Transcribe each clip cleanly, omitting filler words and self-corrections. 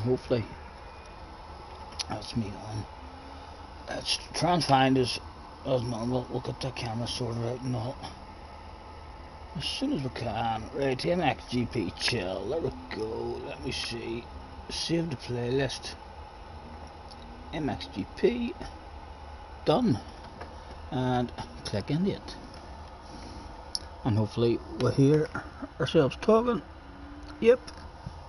hopefully that's me on. Let's try and find us as normal. We'll get the camera sorted out and all as soon as we can. Right, Mxgp chill. There we go. Let me see. Save the playlist. Mxgp. Done. And click end it. And hopefully we'll hear ourselves talking. Yep.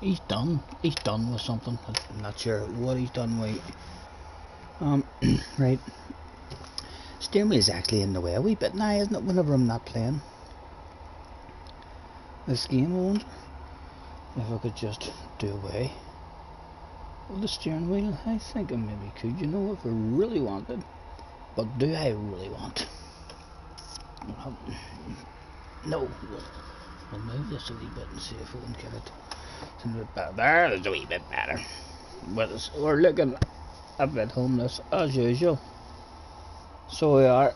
He's done. He's done with something. I'm not sure what he's done with. Right. Steering wheel is actually in the way a wee bit now, isn't it? Whenever I'm not playing this game, I wonder if I could just do away with the steering wheel. I think I maybe could, you know, if I really wanted. But do I really want? No. We'll move this a wee bit and see if we can get it a bit better. There's a wee bit better. But we're looking a bit homeless as usual. So we are.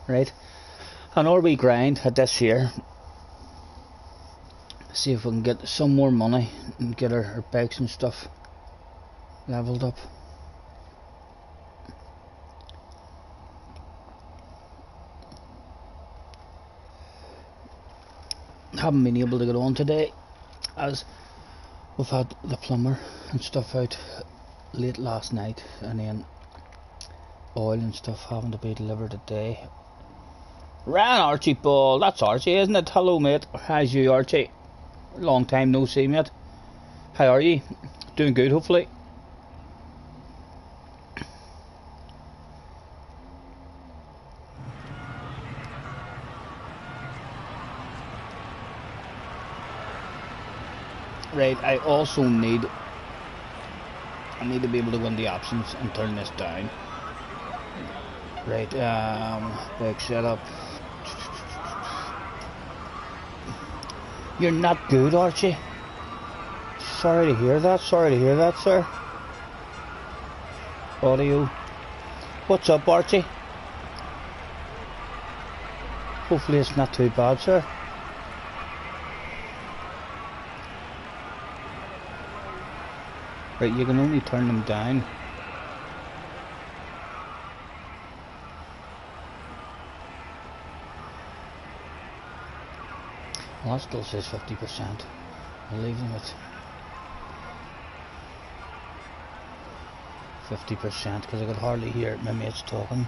Right. And our wee grind at this here. See if we can get some more money and get our bikes and stuff leveled up. Haven't been able to get on today as we've had the plumber and stuff out late last night, and then oil and stuff having to be delivered today. Ran Archie Ball, that's Archie, isn't it? Hello mate, how's you Archie? Long time no see mate. How are you? Doing good hopefully. Right, I also need to be able to go in the options and turn this down. Right, bike setup. You're not good, Archie. Sorry to hear that, sir. Audio. What's up, Archie? Hopefully it's not too bad, sir. Right, you can only turn them down. Well, that still says 50%. I'll leave them at 50% because I could hardly hear my mates talking.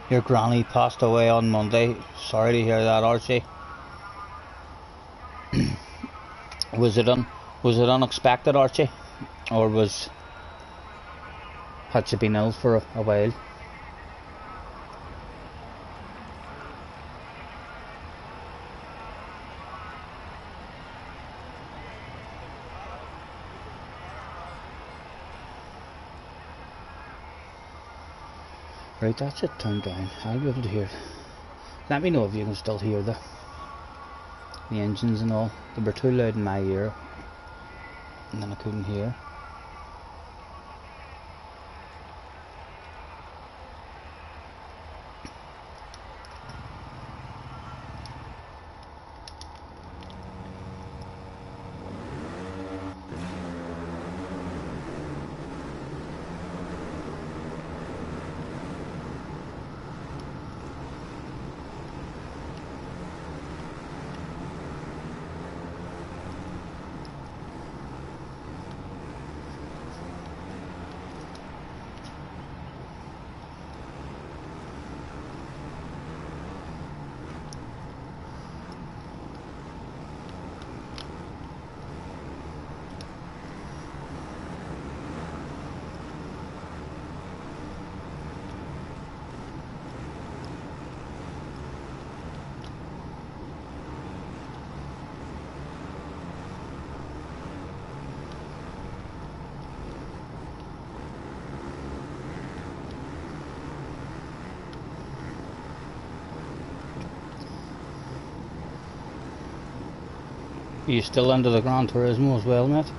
Your granny passed away on Monday. Sorry to hear that, Archie. Was it unexpected, Archie? Or had she been ill for a while? Right, that's it turned down. I'll be able to hear it. Let me know if you can still hear the engines and all. They were too loud in my ear and then I couldn't hear. Are you still under the Gran Turismo as well, mate?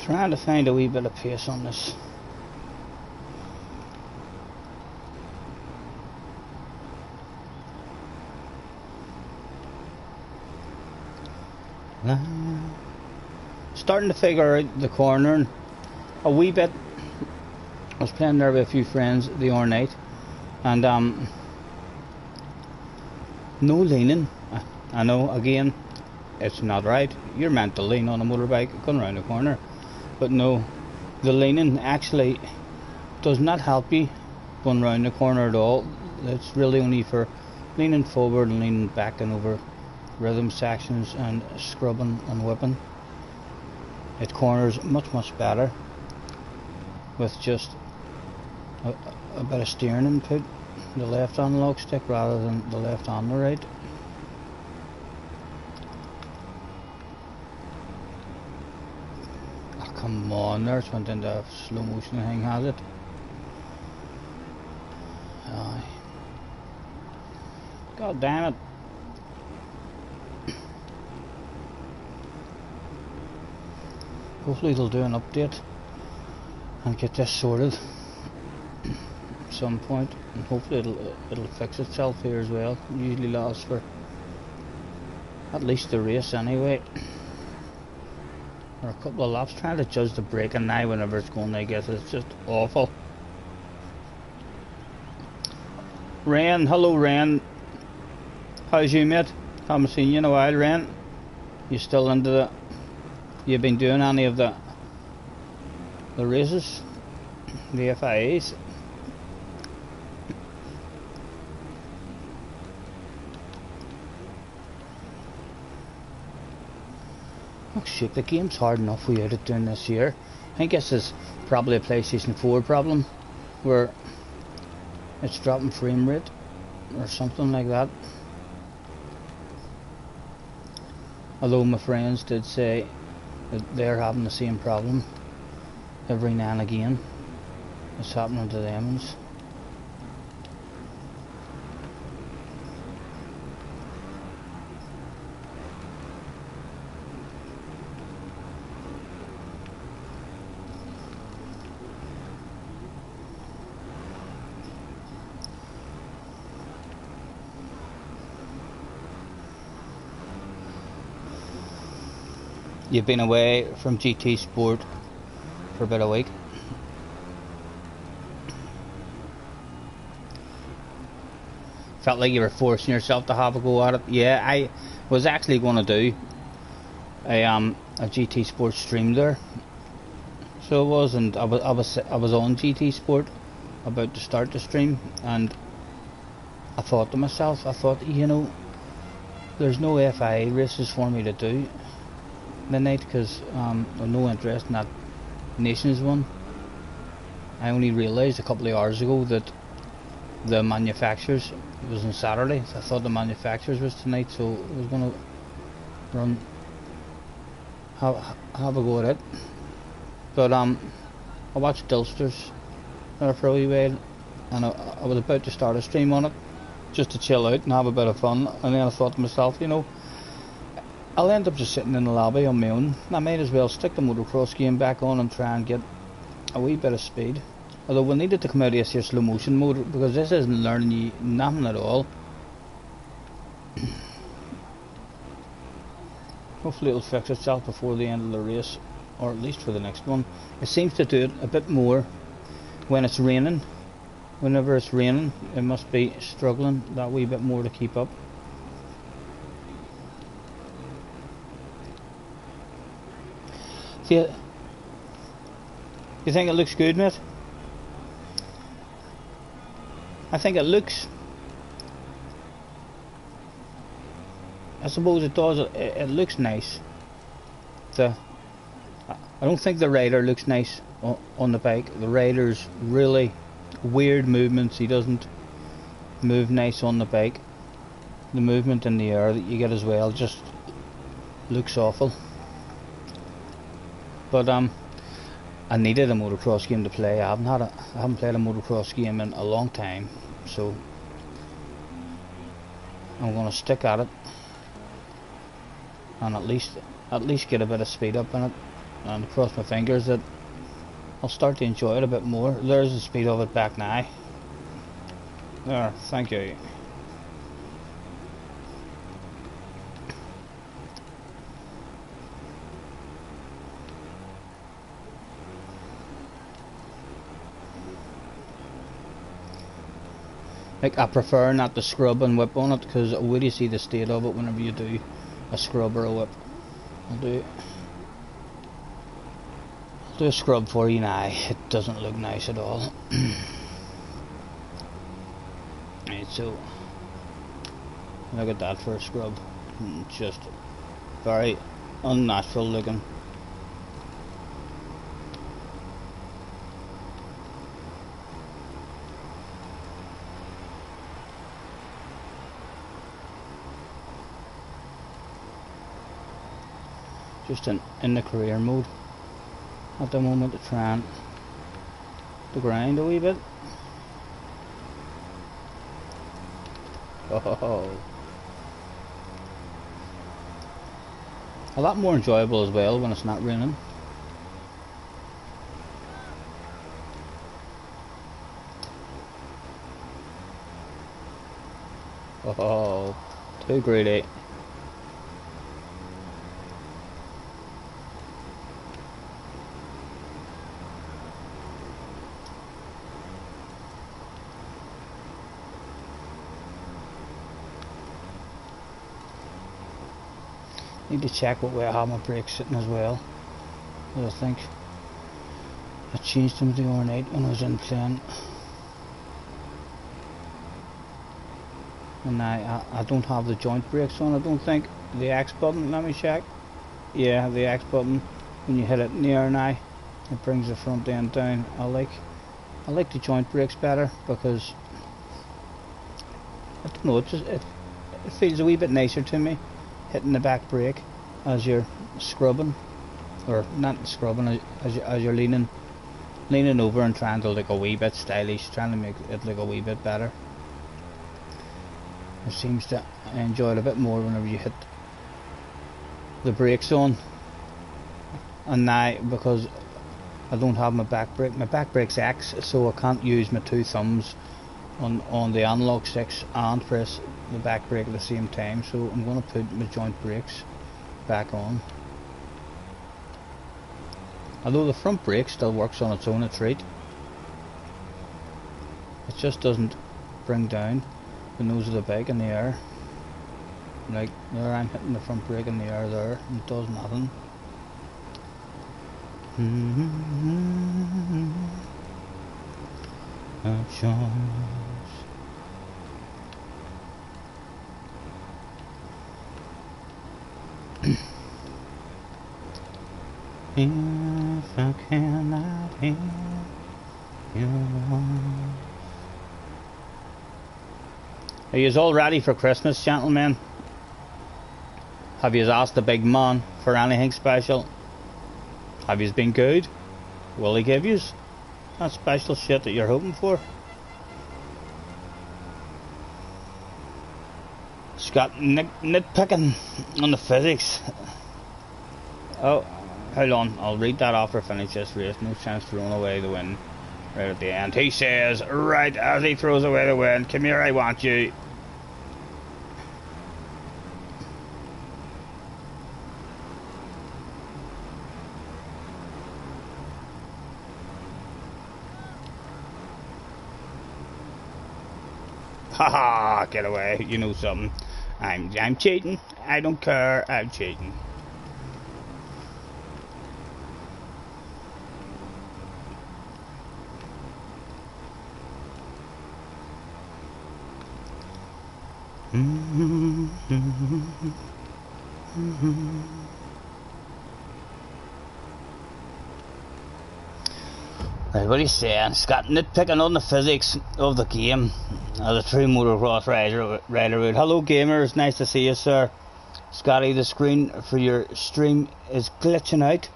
Trying to find a wee bit of pace on this. Starting to figure out the cornering a wee bit. I was playing there with a few friends the other night, and no leaning. I know, again, it's not right. You're meant to lean on a motorbike going around the corner, but no, the leaning actually does not help you going around the corner at all. It's really only for leaning forward and leaning back and over rhythm sections and scrubbing and whipping. It corners much better with just a bit of steering input, the left analog stick rather than the left on the right. Oh, come on, there it went into slow motion thing, has it? Aye. God damn it. Hopefully they'll do an update and get this sorted at some point, and hopefully it'll fix itself here as well. It usually lasts for at least the race anyway, or a couple of laps. Trying to judge the braking now whenever it's going like this, it's just awful. Ren, hello Ren, how's you mate? Haven't seen you in a while, Ren. You still into the, you've been doing any of the races, the FIAs? Oh shit, the game's hard enough without it doing this year. I think this is probably a PlayStation 4 problem, where it's dropping frame rate or something like that. Although my friends did say that they're having the same problem every now and again. It's happening to them. You've been away from GT Sport for about a week. Felt like you were forcing yourself to have a go at it. Yeah, I was actually going to do a GT Sport stream there. So it was, and I was on GT Sport about to start the stream, and I thought to myself, you know, there's no FIA races for me to do midnight because I've no interest in that Nations one. I only realised a couple of hours ago that the manufacturers was on Saturday. So I thought the manufacturers was tonight, so I was going to run have a go at it. But I watched Dulsters there for a wee while, and I was about to start a stream on it just to chill out and have a bit of fun, and then I thought to myself, you know, I'll end up just sitting in the lobby on my own. I might as well stick the motocross game back on and try and get a wee bit of speed. Although we needed to come out of this here slow motion mode, because this isn't learning you nothing at all. Hopefully it'll fix itself before the end of the race, or at least for the next one. It seems to do it a bit more when it's raining. Whenever it's raining, it must be struggling that wee bit more to keep up. You think it looks good, mate? I think it looks, I suppose it does, it looks nice. I don't think the rider looks nice on the bike. The rider's really weird movements. He doesn't move nice on the bike. The movement in the air that you get as well just looks awful. But I needed a motocross game to play. I haven't played a motocross game in a long time, so I'm gonna stick at it and at least get a bit of speed up in it. and cross my fingers that I'll start to enjoy it a bit more. There's the speed of it back now. There, thank you. Like, I prefer not to scrub and whip on it, because I really see the state of it whenever you do a scrub or a whip. I'll do a scrub for you now. It doesn't look nice at all. Right, so look at that for a scrub. Just very unnatural looking. Just in the career mode at the moment, to try and to grind a wee bit. Oh, a lot more enjoyable as well when it's not raining. Oh, too greedy. Need to check what way I have my brakes sitting as well. But I think I changed them the other night when I was in playing. And now I don't have the joint brakes on, I don't think. The X button, let me check. Yeah, the X button, when you hit it near now, it brings the front end down. I like the joint brakes better, because I don't know, it feels a wee bit nicer to me, hitting the back brake as you're scrubbing, or not scrubbing, as you're leaning over and trying to look a wee bit stylish, trying to make it look a wee bit better. It seems to enjoy it a bit more whenever you hit the brakes on. And now, because I don't have my back brake's X, so I can't use my two thumbs on the analog sticks and press the back brake at the same time, so I'm going to put my joint brakes back on. Although the front brake still works on its own a treat, it just doesn't bring down the nose of the bike in the air. Like there, I'm hitting the front brake in the air there, and it does nothing. If I cannot hear your voice. Are you all ready for Christmas, gentlemen? Have you asked the big man for anything special? Have you been good? Will he give you that special shit that you're hoping for? Scott nitpicking on the physics. Oh, hold on, I'll read that after I finish this race. No chance throwing away the win right at the end. He says, right as he throws away the win, come here, I want you. Haha, get away, you know something. I'm cheating. I don't care, I'm cheating. Right, what are you saying? Scott nitpicking on the physics of the game as a true motocross rider would. Hello gamers, nice to see you, sir. Scotty, the screen for your stream is glitching out.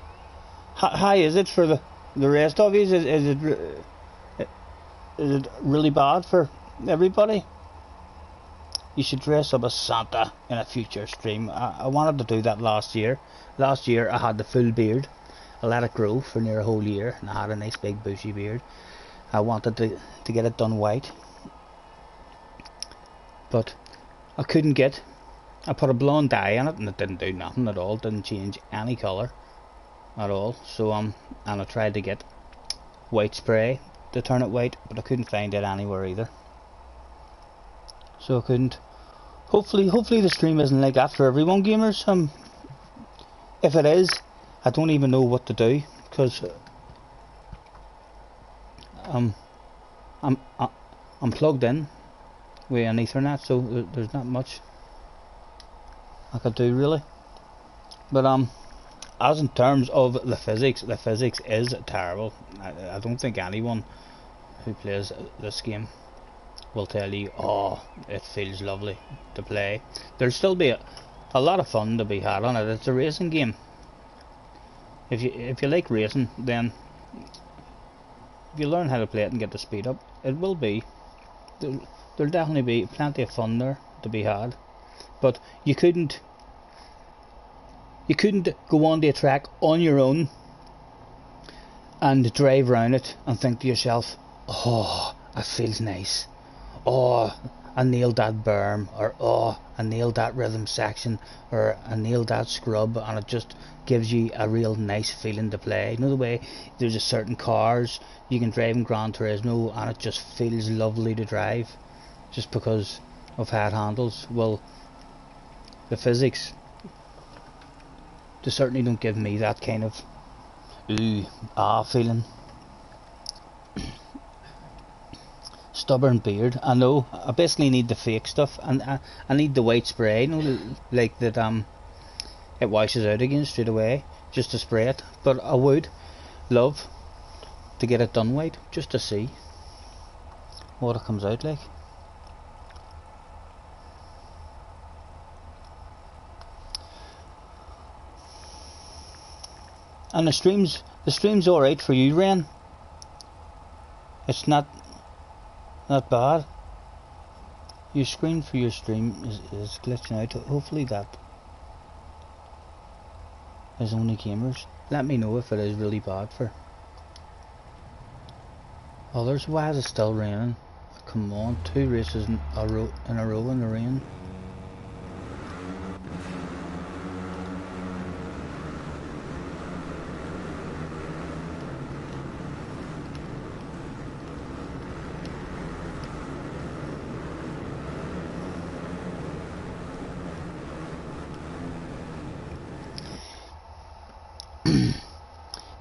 How is it for the rest of you? Is it really bad for everybody? You should dress up as Santa in a future stream. I wanted to do that last year. Last year I had the full beard. I let it grow for near a whole year, and I had a nice big bushy beard. I wanted to get it done white, but I couldn't get. I put a blonde dye in it and it didn't do nothing at all. It didn't change any colour at all. So and I tried to get white spray to turn it white, but I couldn't find it anywhere either. So I couldn't. Hopefully the stream isn't like that for everyone, gamers. If it is, I don't even know what to do, because I'm plugged in with an Ethernet, so there's not much I could do really. But as in terms of the physics is terrible. I don't think anyone who plays this game will tell you, oh, it feels lovely to play. There'll still be a lot of fun to be had on it. It's a racing game. If you like racing, then if you learn how to play it and get the speed up, it will be. There'll definitely be plenty of fun there to be had. But you couldn't go onto a track on your own and drive around it and think to yourself, oh, it feels nice. Oh, I nailed that berm, or oh, I nailed that rhythm section, or I nailed that scrub, and it just gives you a real nice feeling to play. You know the way there's a certain cars you can drive in Gran Turismo and it just feels lovely to drive just because of how it handles. Well, the physics, they certainly don't give me that kind of feeling. Stubborn beard. I know. I basically need the fake stuff, and I need the white spray. You know, like that. It washes out again straight away, just to spray it. But I would love to get it done white, just to see what it comes out like. And the stream's alright for you, Ren. It's not bad. Your screen for your stream is glitching out. Hopefully that is only gamers. Let me know if it is really bad for others. Why is it still raining? Come on, 2 races in a row in the rain.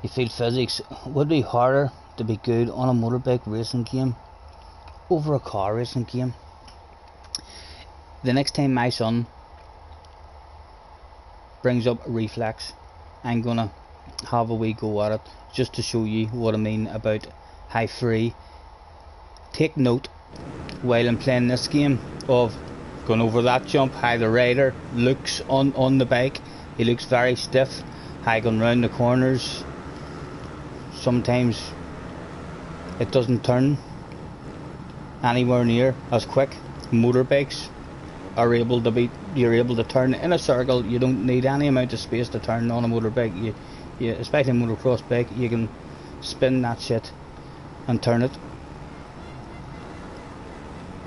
You feel physics would be harder to be good on a motorbike racing game over a car racing game. The next time my son brings up reflex, I'm gonna have a wee go at it just to show you what I mean about high free. Take note while I'm playing this game of going over that jump, how the rider looks on the bike. He looks very stiff. How going round the corners, sometimes it doesn't turn anywhere near as quick. Motorbikes are able to be, you're able to turn in a circle. You don't need any amount of space to turn on a motorbike. You especially a motocross bike, you can spin that shit and turn it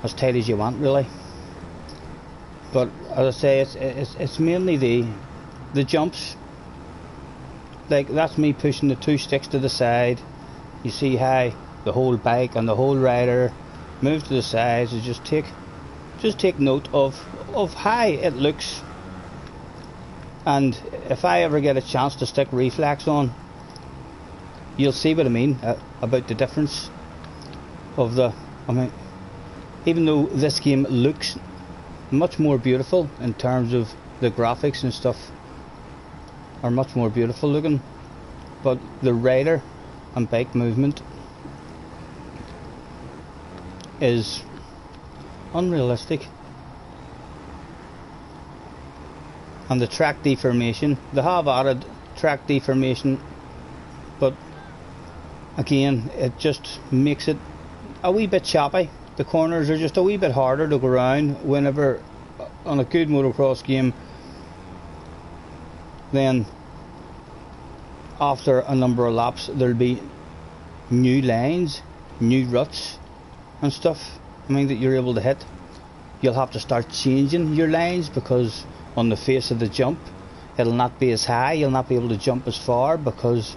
as tight as you want, really. But as I say, it's mainly the jumps. Like, that's me pushing the 2 sticks to the side. You see how the whole bike and the whole rider move to the sides. You just take note of how it looks. And if I ever get a chance to stick reflex on, you'll see what I mean about the difference of the. I mean, even though this game looks much more beautiful in terms of the graphics and stuff, are much more beautiful looking, but the rider and bike movement is unrealistic. And the track deformation, they have added track deformation, but again it just makes it a wee bit choppy. The corners are just a wee bit harder to go around whenever on a good motocross game than after a number of laps there'll be new lanes, new ruts and stuff, I mean, that you're able to hit. You'll have to start changing your lanes, because on the face of the jump it'll not be as high, you'll not be able to jump as far, because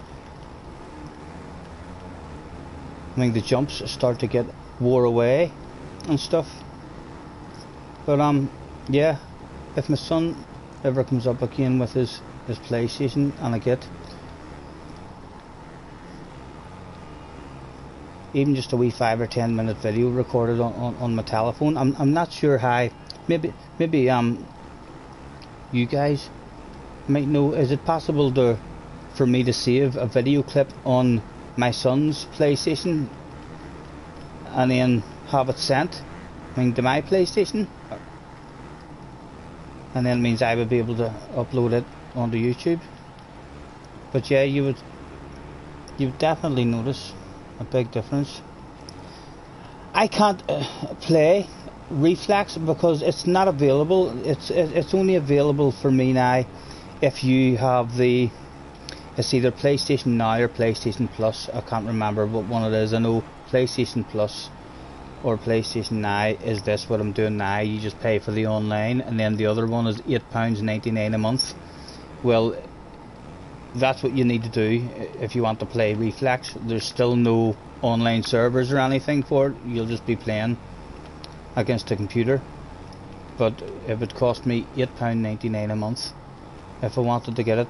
I mean the jumps start to get wore away and stuff. But yeah, if my son ever comes up again with his PlayStation and I get even just a wee 5 or 10 minute video recorded on my telephone, I'm not sure how, maybe you guys might know, is it possible for me to save a video clip on my son's PlayStation and then have it sent, I mean, to my PlayStation, and then it means I would be able to upload it onto YouTube? But yeah, you would definitely notice a big difference. I can't play Reflex because it's not available. It's only available for me now if you have it's either PlayStation Now or PlayStation Plus. I can't remember what one it is. I know PlayStation Plus or PlayStation Now is this what I'm doing now. You just pay for the online, and then the other one is £8.99 a month. Well, that's what you need to do if you want to play Reflex. There's still no online servers or anything for it. You'll just be playing against a computer. But it would cost me £8.99 a month if I wanted to get it.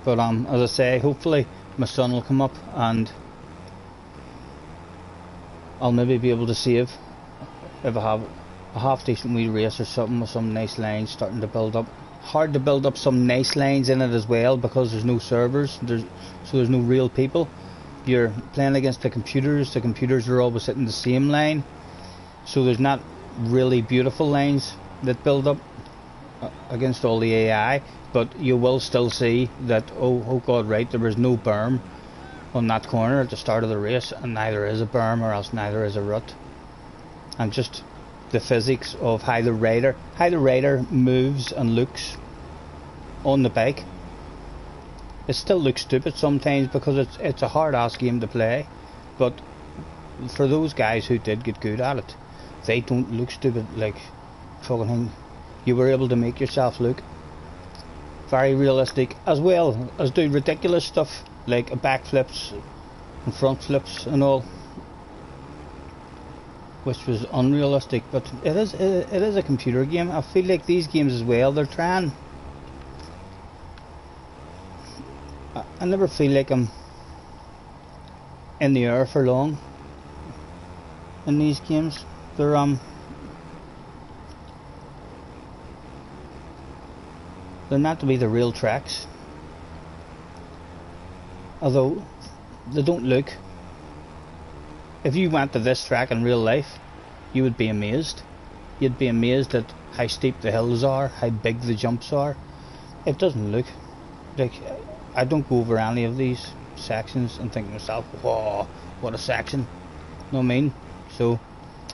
But as I say, hopefully my son will come up and I'll maybe be able to save if I have a half decent wee race or something with some nice lanes starting to build up. Hard to build up some nice lanes in it as well, because there's no servers, so there's no real people. You're playing against the computers are always hitting the same line, so there's not really beautiful lanes that build up against all the AI. But you will still see that, oh god, right, there was no berm on that corner at the start of the race, and neither is a berm, or else neither is a rut. And just the physics of how the rider moves and looks on the bike, it still looks stupid sometimes because it's a hard ass game to play. But for those guys who did get good at it, they don't look stupid. Like, fucking thing, you were able to make yourself look very realistic, as well as do ridiculous stuff like backflips and front flips and all, which was unrealistic. But it is a computer game. I feel like these games as well, they're trying, I never feel like I'm in the air for long in these games. They're meant to be the real tracks, although they don't look. If you went to this track in real life, you would be amazed. You'd be amazed at how steep the hills are, how big the jumps are. It doesn't look like, I don't go over any of these sections and think to myself, whoa, what a section. You know what I mean? So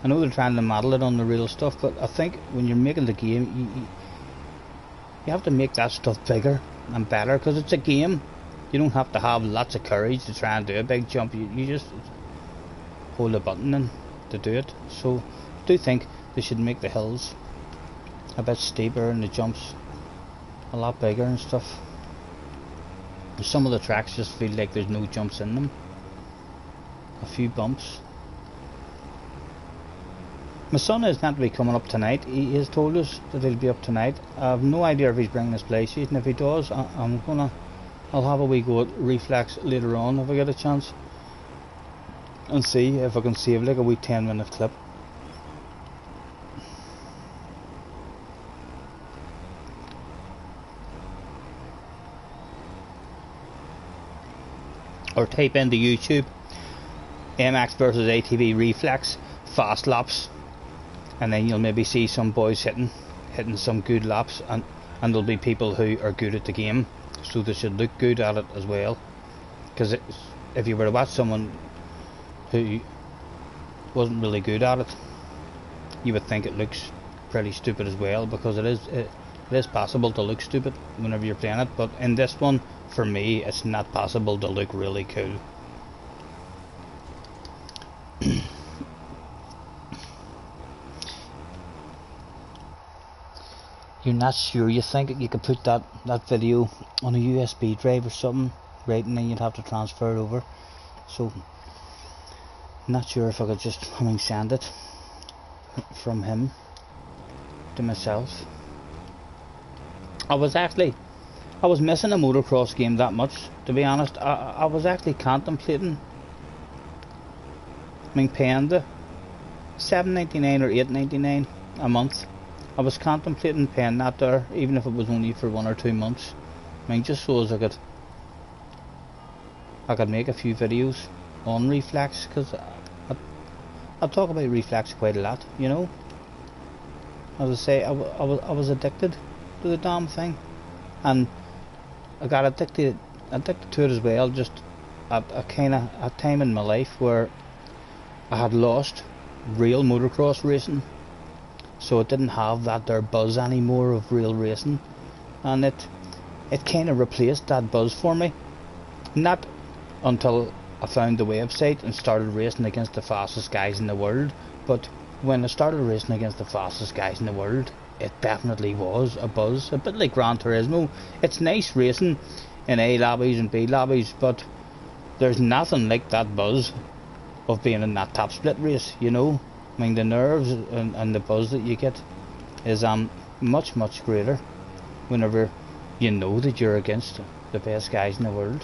I know they're trying to model it on the real stuff, but I think when you're making the game, you have to make that stuff bigger and better, because it's a game. You don't have to have lots of courage to try and do a big jump. You just hold a button in to do it. So I do think they should make the hills a bit steeper and the jumps a lot bigger and stuff. Some of the tracks just feel like there's no jumps in them. A few bumps. My son is meant to be coming up tonight. He has told us that he'll be up tonight. I have no idea if he's bringing his PlayStation. If he does, I'll have a wee go at Reflex later on if I get a chance, and see if I can save like a wee 10-minute clip. Or type into YouTube MX versus ATV Reflex fast laps, and then you'll maybe see some boys hitting some good laps, and there'll be people who are good at the game, so they should look good at it as well. Because if you were to watch someone who wasn't really good at it, you would think it looks pretty stupid as well, because It is possible to look stupid whenever you're playing it, but in this one, for me, it's not possible to look really cool. You're not sure, you think you could put that video on a USB drive or something, right, and then you'd have to transfer it over. So, not sure if I could just send it from him to myself. I was missing a motocross game that much, to be honest. I was actually contemplating paying the $7.99 or $8.99 a month. I was contemplating paying that there, even if it was only for 1 or 2 months. Just so as I could make a few videos on Reflex, because I talk about Reflex quite a lot, you know. As I say, I was addicted to the damn thing, and I got addicted to it as well, just at a time in my life where I had lost real motocross racing, so it didn't have that there buzz anymore of real racing, and it kind of replaced that buzz for me. Not until I found the website and started racing against the fastest guys in the world, but when I started racing against the fastest guys in the world, it definitely was a buzz, a bit like Gran Turismo. It's nice racing in A lobbies and B lobbies, but there's nothing like that buzz of being in that top split race, you know. The nerves and the buzz that you get is much greater whenever you know that you're against the best guys in the world.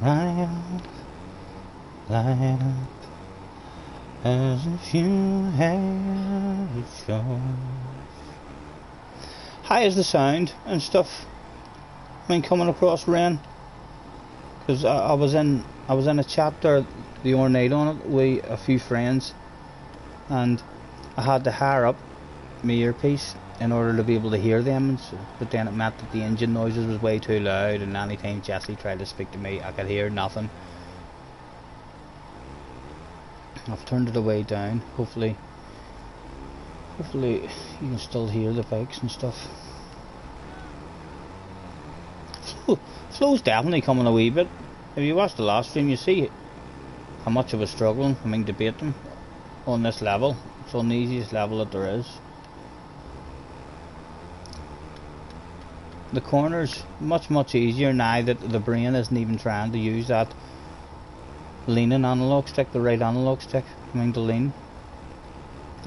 Line up as if you had a choice. How is the sound and stuff coming across rain? Because I was in a chat there the other night on it with a few friends, and I had to hire up my earpiece in order to be able to hear them, but then it meant that the engine noises was way too loud, and anytime Jesse tried to speak to me I could hear nothing. I've turned it way down. Hopefully you can still hear the bikes and stuff. Flow's definitely coming a wee bit. If you watch the last stream, you see how much I was struggling debating on this level. It's on the easiest level that there is. The corners much easier now that the brain isn't even trying to use that leaning analog stick, the right analog stick, to lean.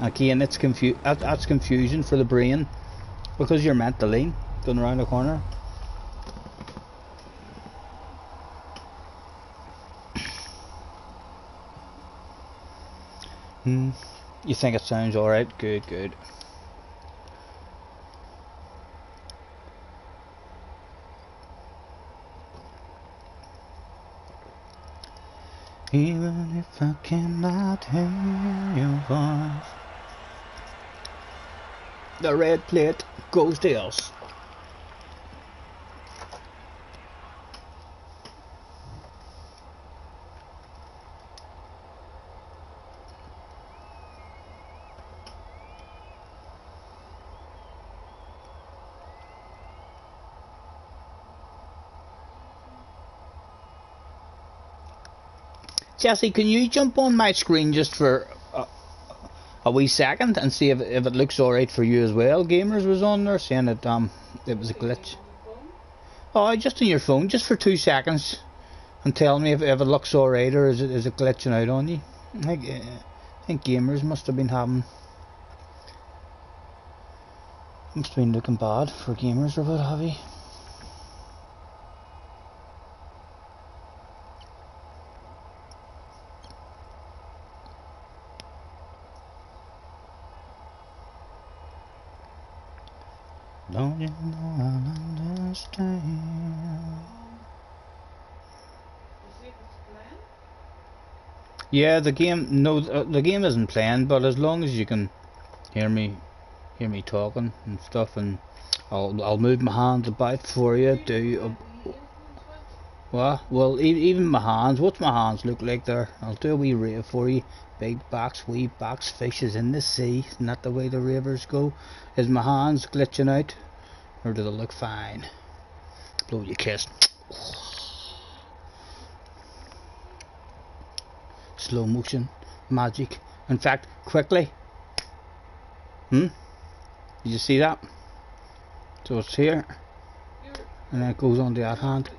Again, that's confusion for the brain, because you're meant to lean going around the corner. You think it sounds alright? Good. Even if I cannot hear your voice, the red plate goes to us. Jesse, can you jump on my screen just for a wee second and see if it looks alright for you as well? Gamers was on there saying that it was a glitch. Oh, just on your phone, just for 2 seconds, and tell me if it looks alright or is it glitching out on you. I think gamers must have been looking bad for gamers or what have you. Don't you know I'll understand? Yeah, the game. No, the game isn't playing. But as long as you can hear me talking and stuff, and I'll move my hand about for you. Well, even my hands. What's my hands look like there? I'll do a wee rave for you. Big box, wee box, fishes in the sea. Isn't that the way the rivers go? Is my hands glitching out? Or do they look fine? Blow you a kiss. Slow motion. Magic. In fact, quickly. Did you see that? So it's here. And then it goes on the other hand.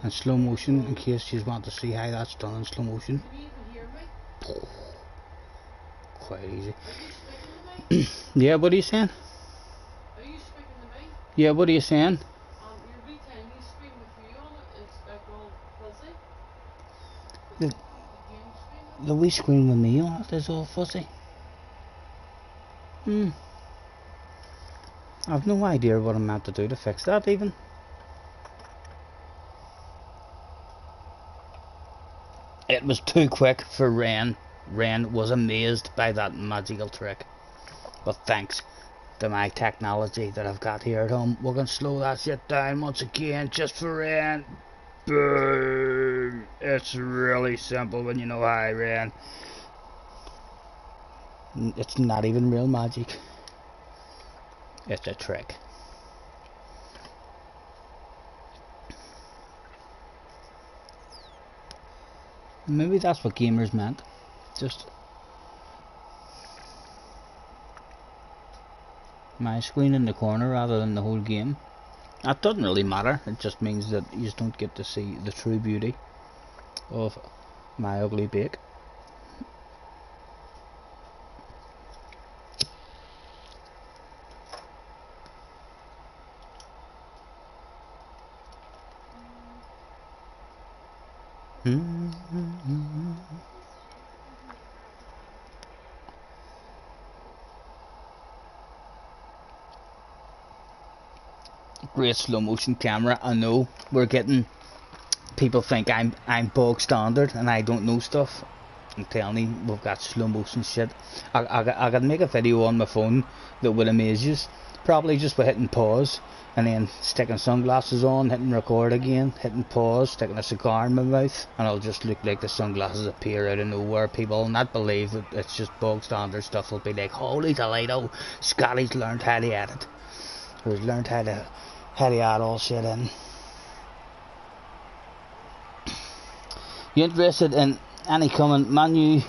And slow motion, in case you want to see how that's done in slow motion. Quite easy. Yeah, what are you saying? Are you speaking to me? Yeah, what are you saying? Every time you speak with you on it, it's like all fuzzy. The wee screen with me on it is all fuzzy. I've no idea what I'm meant to do to fix that even. It was too quick for Ren. Ren was amazed by that magical trick. But thanks to my technology that I've got here at home, we're going to slow that shit down once again just for Ren. Boom! It's really simple when you know how, Ren. It's not even real magic. It's a trick. Maybe that's what gamers meant. Just my screen in the corner rather than the whole game. That doesn't really matter. It just means that you just don't get to see the true beauty of my ugly bake. Great slow motion camera. I know we're getting people think I'm bog standard and I don't know stuff. I'm telling you, we've got slow motion shit. I could make a video on my phone that will amaze you. Probably just by hitting pause and then sticking sunglasses on, hitting record again, hitting pause, sticking a cigar in my mouth, and it'll just look like the sunglasses appear out of nowhere. People will not believe that it's just bog standard stuff. They'll be like, holy Toledo, Scotty's learned how to edit. Or he's learned how to add all shit in. You interested in any coming Manu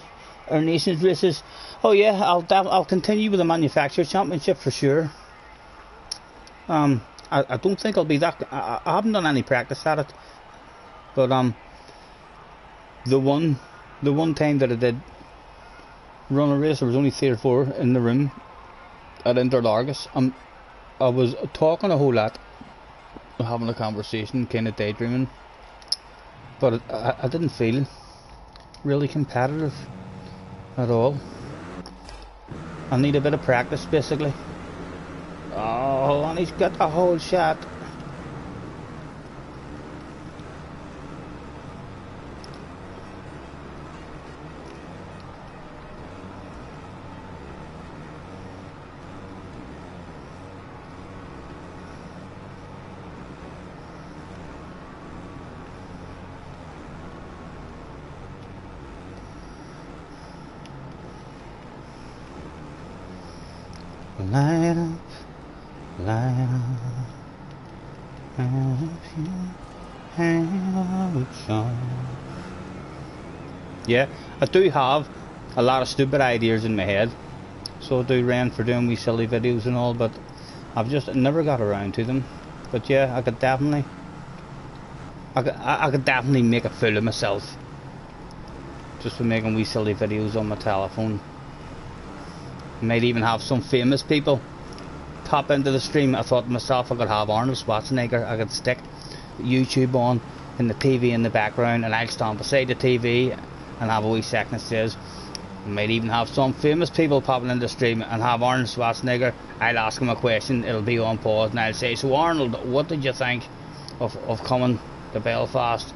or Nations races? Oh yeah, I'll continue with the Manufacturer Championship for sure. I don't think I'll be that. I haven't done any practice at it, but the one time that I did run a race, there was only 3 or 4 in the room at Interlargus. I was talking a whole lot, having a conversation, kind of daydreaming, but I didn't feel really competitive at all. I need a bit of practice, basically. Oh, and he's got a whole shot. Light up, light up, yeah, I do have a lot of stupid ideas in my head, so I do Ren for doing wee silly videos and all, but I've just never got around to them. But yeah, I could definitely make a fool of myself just for making wee silly videos on my telephone. Might even have some famous people pop into the stream. I thought to myself I could have Arnold Schwarzenegger. I could stick YouTube on in the TV in the background, and I'll stand beside the TV and have a wee second that says. Might even have some famous people popping in the stream and have Arnold Schwarzenegger. I'll ask him a question, it'll be on pause, and I'll say, so Arnold, what did you think of coming to Belfast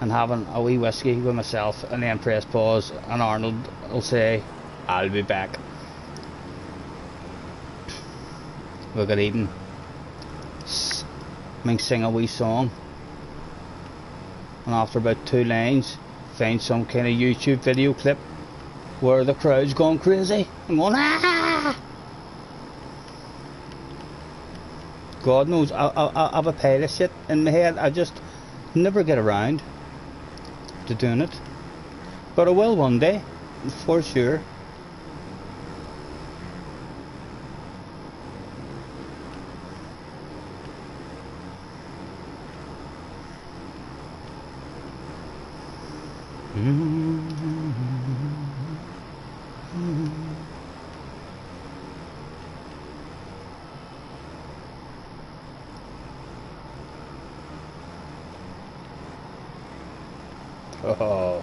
and having a wee whiskey with myself, and then press pause, and Arnold will say, I'll be back. We could even sing a wee song and after about 2 lines find some kind of YouTube video clip where the crowd's going crazy and going ah. God knows I have a pile of shit in my head. I just never get around to doing it, but I will one day for sure. Oh.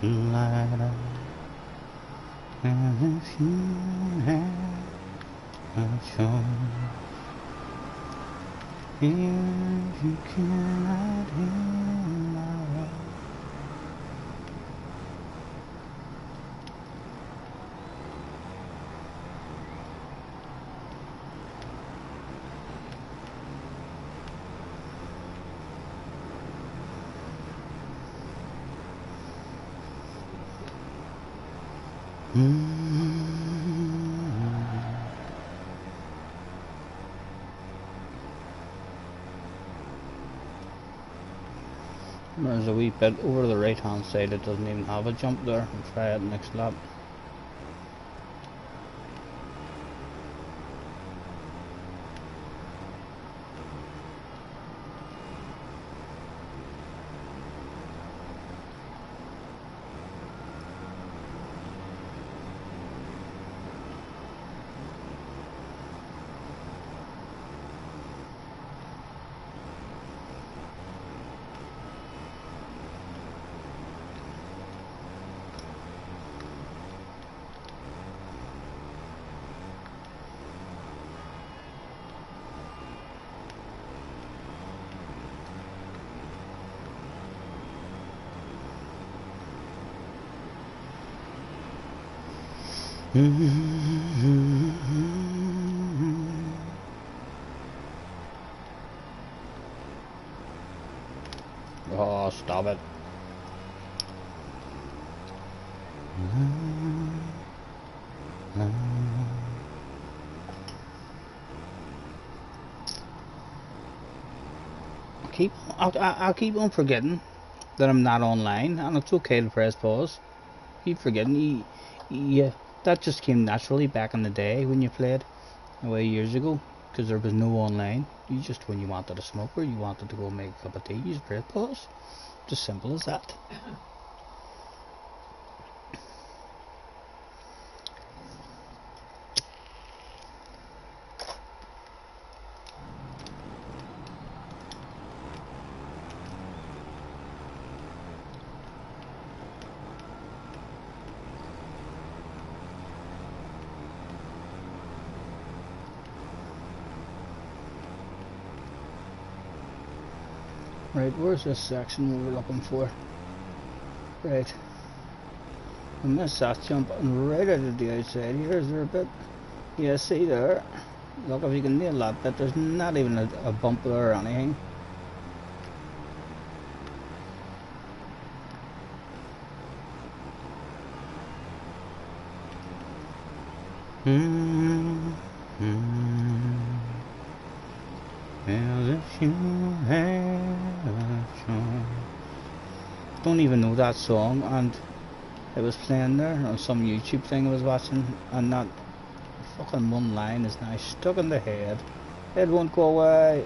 Light and if you have a choice, if you cannot hear my voice. There's a wee bit over the right hand side, it doesn't even have a jump there. I'll try it next lap. Oh, stop it. I'll keep on forgetting that I'm not online, and it's okay to press pause. Keep forgetting. Yeah, that just came naturally back in the day when you played away years ago, because there was no online. You just, when you wanted a smoke or you wanted to go make a cup of tea, you just press pause. Just simple as that. Right, where's this section we were looking for? Right. I missed that jump and right out of the outside here. Is there a bit? Yeah, see there. Look, if you can nail that bit, there's not even a bump there or anything. Don't even know that song, and it was playing there on some YouTube thing I was watching, and that fucking one line is now stuck in the head. It won't go away.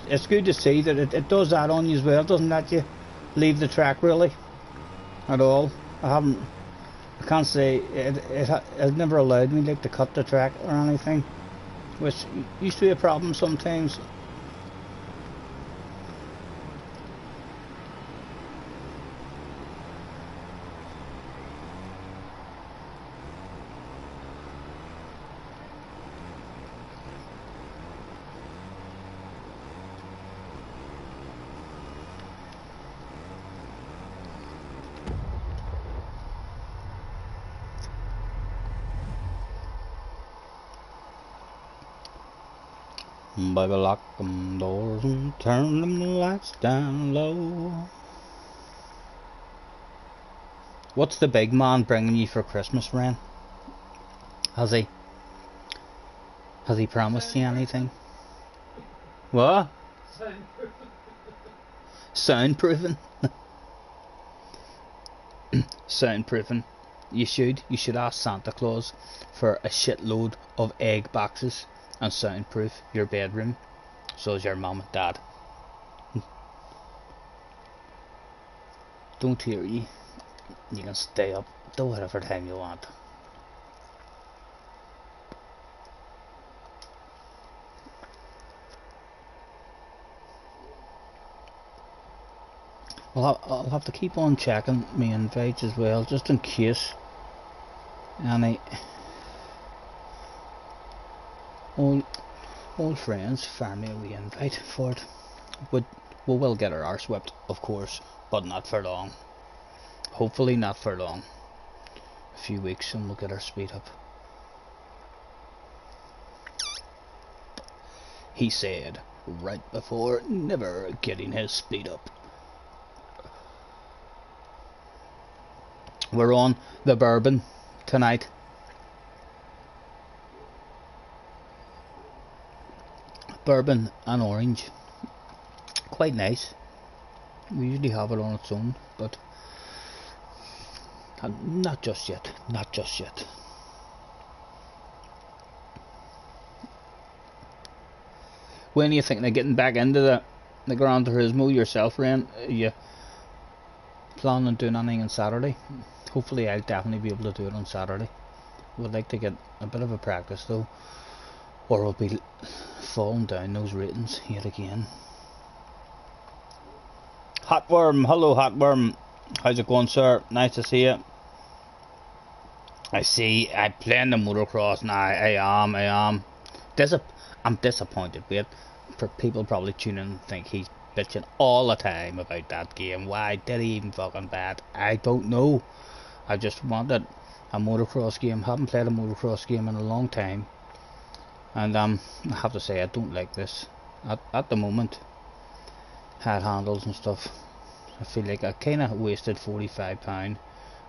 It's good to see that it does that on you as well. It doesn't let you leave the track really at all. I haven't I can't say it never allowed me like to cut the track or anything, which used to be a problem sometimes. Baby, lock them doors and turn them lights down low. What's the big man bringing you for Christmas, Ren? Has he promised you anything? What? Soundproofing. Soundproofing. You should ask Santa Claus for a shitload of egg boxes and soundproof your bedroom, so is your mum and dad. Don't hear you. You can stay up to whatever time you want. I'll have to keep on checking my invites as well, just in case any old friends fire me a wee invite for it. We will get our arse whipped, of course, but not for long. Hopefully not for long. A few weeks and we'll get our speed up. He said right before never getting his speed up. We're on the bourbon tonight. Bourbon and orange. Quite nice. We usually have it on its own, but not just yet. Not just yet. When are you thinking of getting back into the Gran Turismo yourself, Ren? Are you planning on doing anything on Saturday? Hopefully I'll definitely be able to do it on Saturday. Would like to get a bit of a practice though, or we'll be falling down those ratings yet again. Hotworm, hello Hotworm. How's it going, sir? Nice to see you. I see. I'm playing the motocross now. I am. I'm disappointed with it. For people probably tuning in and think he's bitching all the time about that game. Why did he even fucking bet? I don't know. I just wanted a motocross game. Haven't played a motocross game in a long time, and I have to say I don't like this at the moment. Head handles and stuff. I feel like I kind of wasted £45,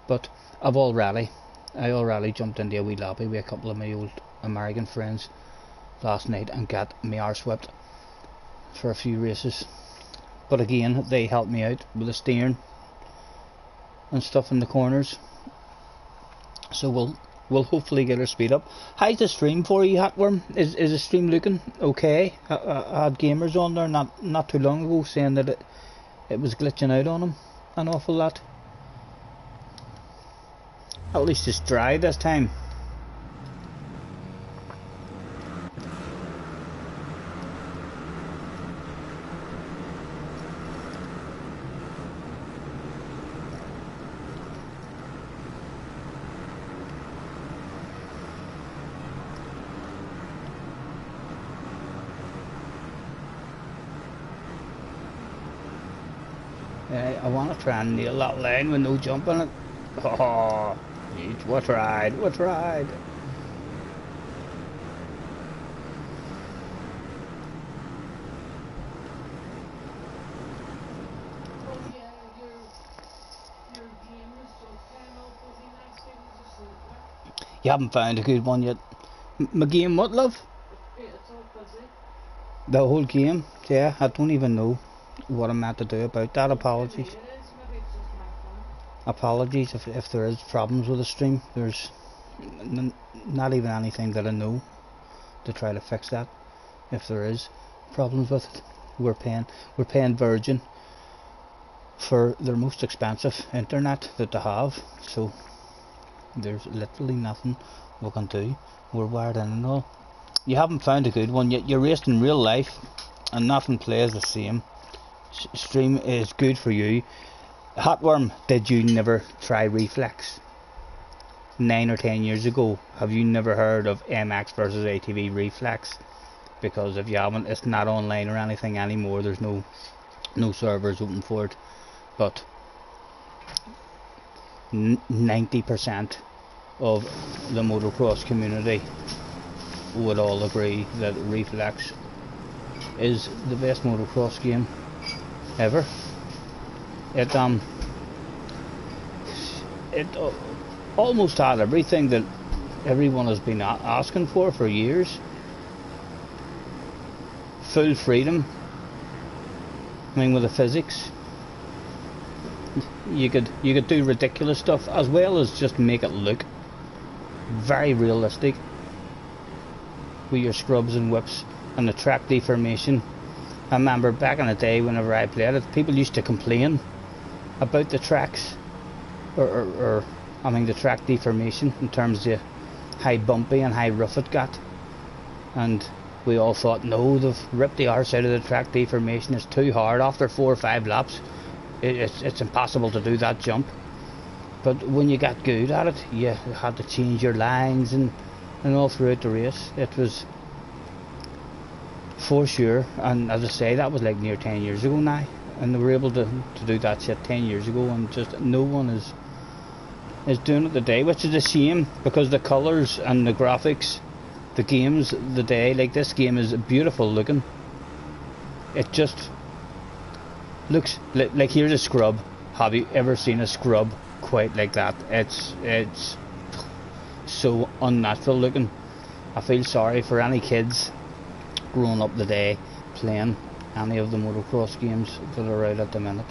but I already jumped into a wee lobby with a couple of my old American friends last night and got my arse whipped for a few races. But again, they helped me out with the steering and stuff in the corners, so we'll hopefully get our speed up. How's the stream for you, Hotworm? Is the stream looking okay? I had gamers on there not too long ago saying that it was glitching out on them an awful lot. At least it's dry this time. I want to try and nail that line with no jump on it. Oh, what ride, what ride. Oh yeah, your game is so kind of fuzzy next thing is asleep. You haven't found a good one yet. My game, what, love? It's all fuzzy. The whole game? Yeah, I don't even know what I'm meant to do about that. Apologies. Maybe it is, maybe it's just my phone. Apologies if there is problems with the stream. There's not even anything that I know to try to fix that. If there is problems with it, we're paying Virgin for their most expensive internet that they have, so There's literally nothing we can do. We're wired in and all. You haven't found a good one yet. You're raced in real life and nothing plays the same. Stream is good for you. Hotworm, did you never try Reflex? 9 or 10 years ago, have you never heard of MX versus ATV Reflex? Because if you haven't, it's not online or anything anymore. There's no servers open for it. But 90% of the motocross community would all agree that Reflex is the best motocross game ever. It almost had everything that everyone has been asking for years. Full freedom. I mean, with the physics, you could do ridiculous stuff as well as just make it look very realistic with your scrubs and whips and the track deformation. I remember back in the day whenever I played it, people used to complain about the tracks, or I mean the track deformation in terms of how bumpy and how rough it got, and we all thought, no, they've ripped the arse out of the track deformation. It's too hard. After 4 or 5 laps it's impossible to do that jump. But when you got good at it, you had to change your lines and all throughout the race. It was for sure. And as I say, that was like near 10 years ago now, and they were able to do that shit 10 years ago, and just no one is doing it today, which is a shame, because the colours and the graphics, the games today, like this game is beautiful looking. It just looks like here's a scrub. Have you ever seen a scrub quite like that? It's so unnatural looking. I feel sorry for any kids growing up today playing any of the motocross games that are out at the minute.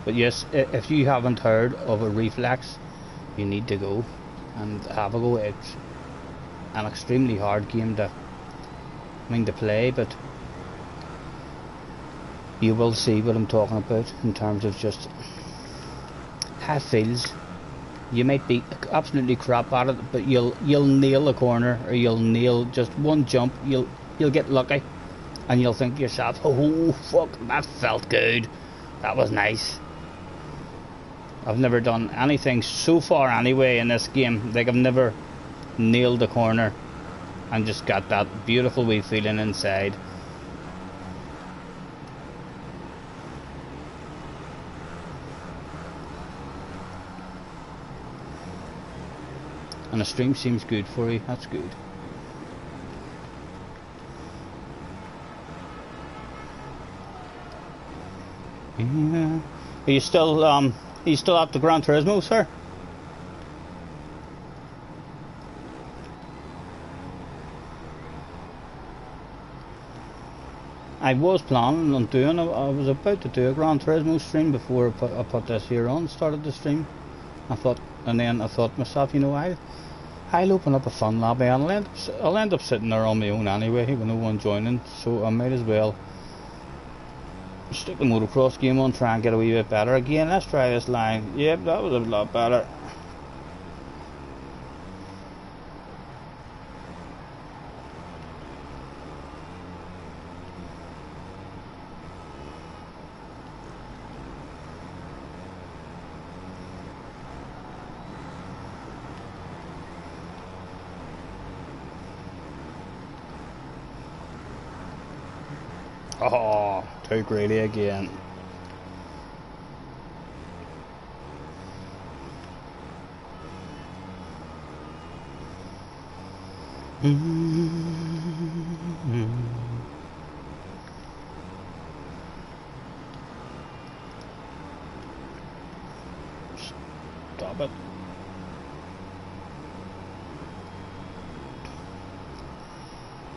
But yes, if you haven't heard of a Reflex, you need to go and have a go. It's an extremely hard game to play, but you will see what I'm talking about in terms of just how it feels. You might be absolutely crap at it, but you'll nail a corner, or you'll nail just one jump. You'll get lucky, and you'll think to yourself, oh fuck, that felt good, that was nice. I've never done anything so far anyway in this game, like I've never nailed a corner and just got that beautiful wee feeling inside. And the stream seems good for you, that's good. Yeah. Are you still at the Gran Turismo, sir? I was planning on doing it. I was about to do a Gran Turismo stream before I put this here on, started the stream. And then I thought to myself, you know, I'll open up a fun lobby, and I'll end up sitting there on my own anyway with no one joining, so I might as well stick the motocross game on, try and get a wee bit better. Again, let's try this line. Yep, that was a lot better. Oh, too greedy again. Stop it.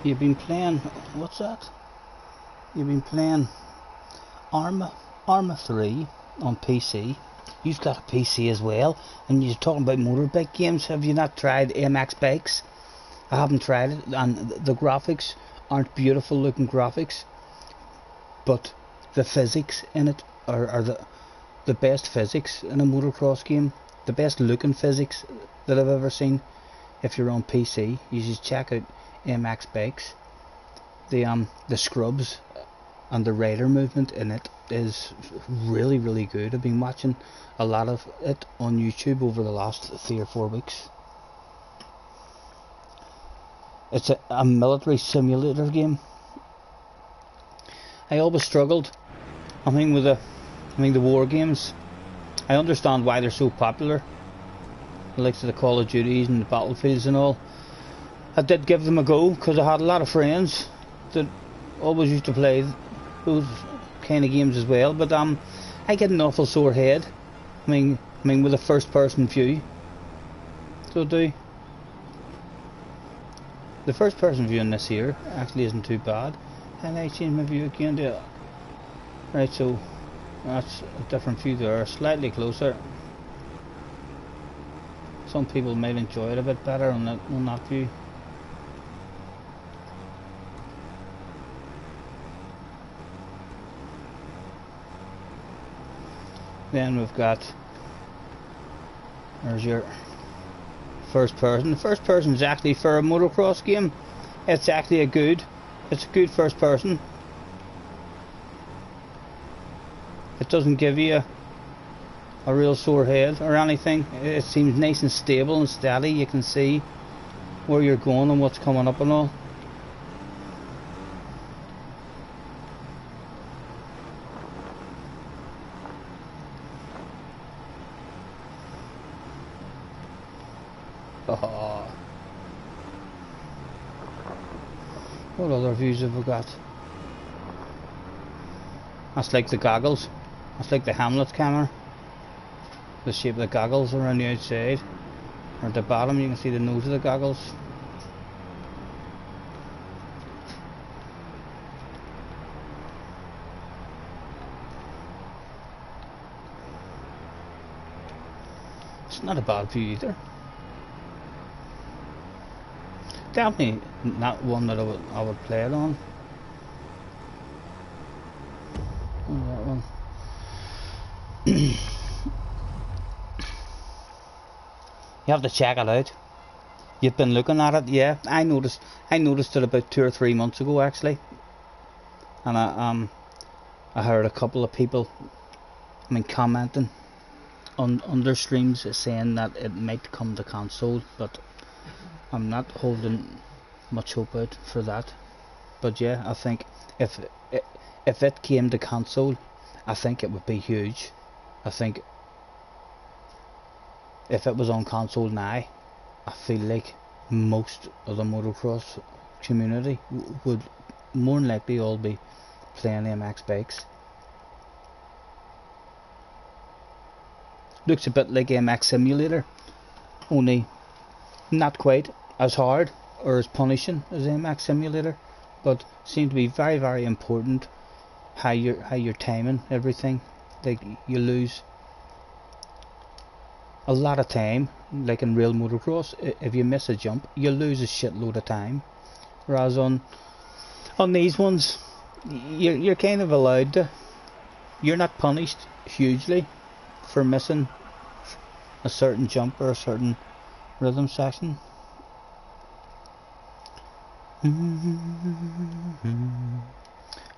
You've been playing, what's that? You've been playing Arma 3 on PC. You've got a PC as well, and you're talking about motorbike games. Have you not tried MX bikes? I haven't tried it, and the graphics aren't beautiful looking graphics, but the physics in it are the best physics in a motocross game, the best looking physics that I've ever seen. If you're on PC, you should check out MX bikes. The scrubs and the rider movement in it is really, really good. I've been watching a lot of it on YouTube over the last 3 or 4 weeks. It's a military simulator game. I always struggled, with the war games. I understand why they're so popular, the likes of the Call of Duties and the Battlefields and all. I did give them a go because I had a lot of friends that always used to play those kind of games as well. But I get an awful sore head. With a first-person view. So do. The first-person view in this here actually isn't too bad. And I change my view again to it. Right, so that's a different view there, slightly closer. Some people might enjoy it a bit better on that view. Then we've got, there's your first person. The first person is actually, for a motocross game, it's actually a good first person. It doesn't give you a real sore head or anything. It seems nice and stable and steady. You can see where you're going and what's coming up and all. What other views have we got? That's like the goggles. That's like the Hamlet camera. The shape of the goggles around the outside. Or at the bottom you can see the nose of the goggles. It's not a bad view either. Definitely not one that I would play it on. That one. You have to check it out. You've been looking at it, yeah. I noticed it about 2 or 3 months ago actually, and I heard a couple of people, commenting on their streams saying that it might come to console, but I'm not holding much hope out for that. But yeah, I think if it came to console, I think it would be huge. I think if it was on console now, I feel like most of the motocross community would more than likely all be playing MX bikes. Looks a bit like MX Simulator, only not quite as hard or as punishing as MX Simulator, but seems to be very, very important how you're timing everything. Like, you lose a lot of time, like in real motocross. If you miss a jump, you lose a shitload of time, whereas on these ones you're kind of allowed to, you're not punished hugely for missing a certain jump or a certain rhythm section.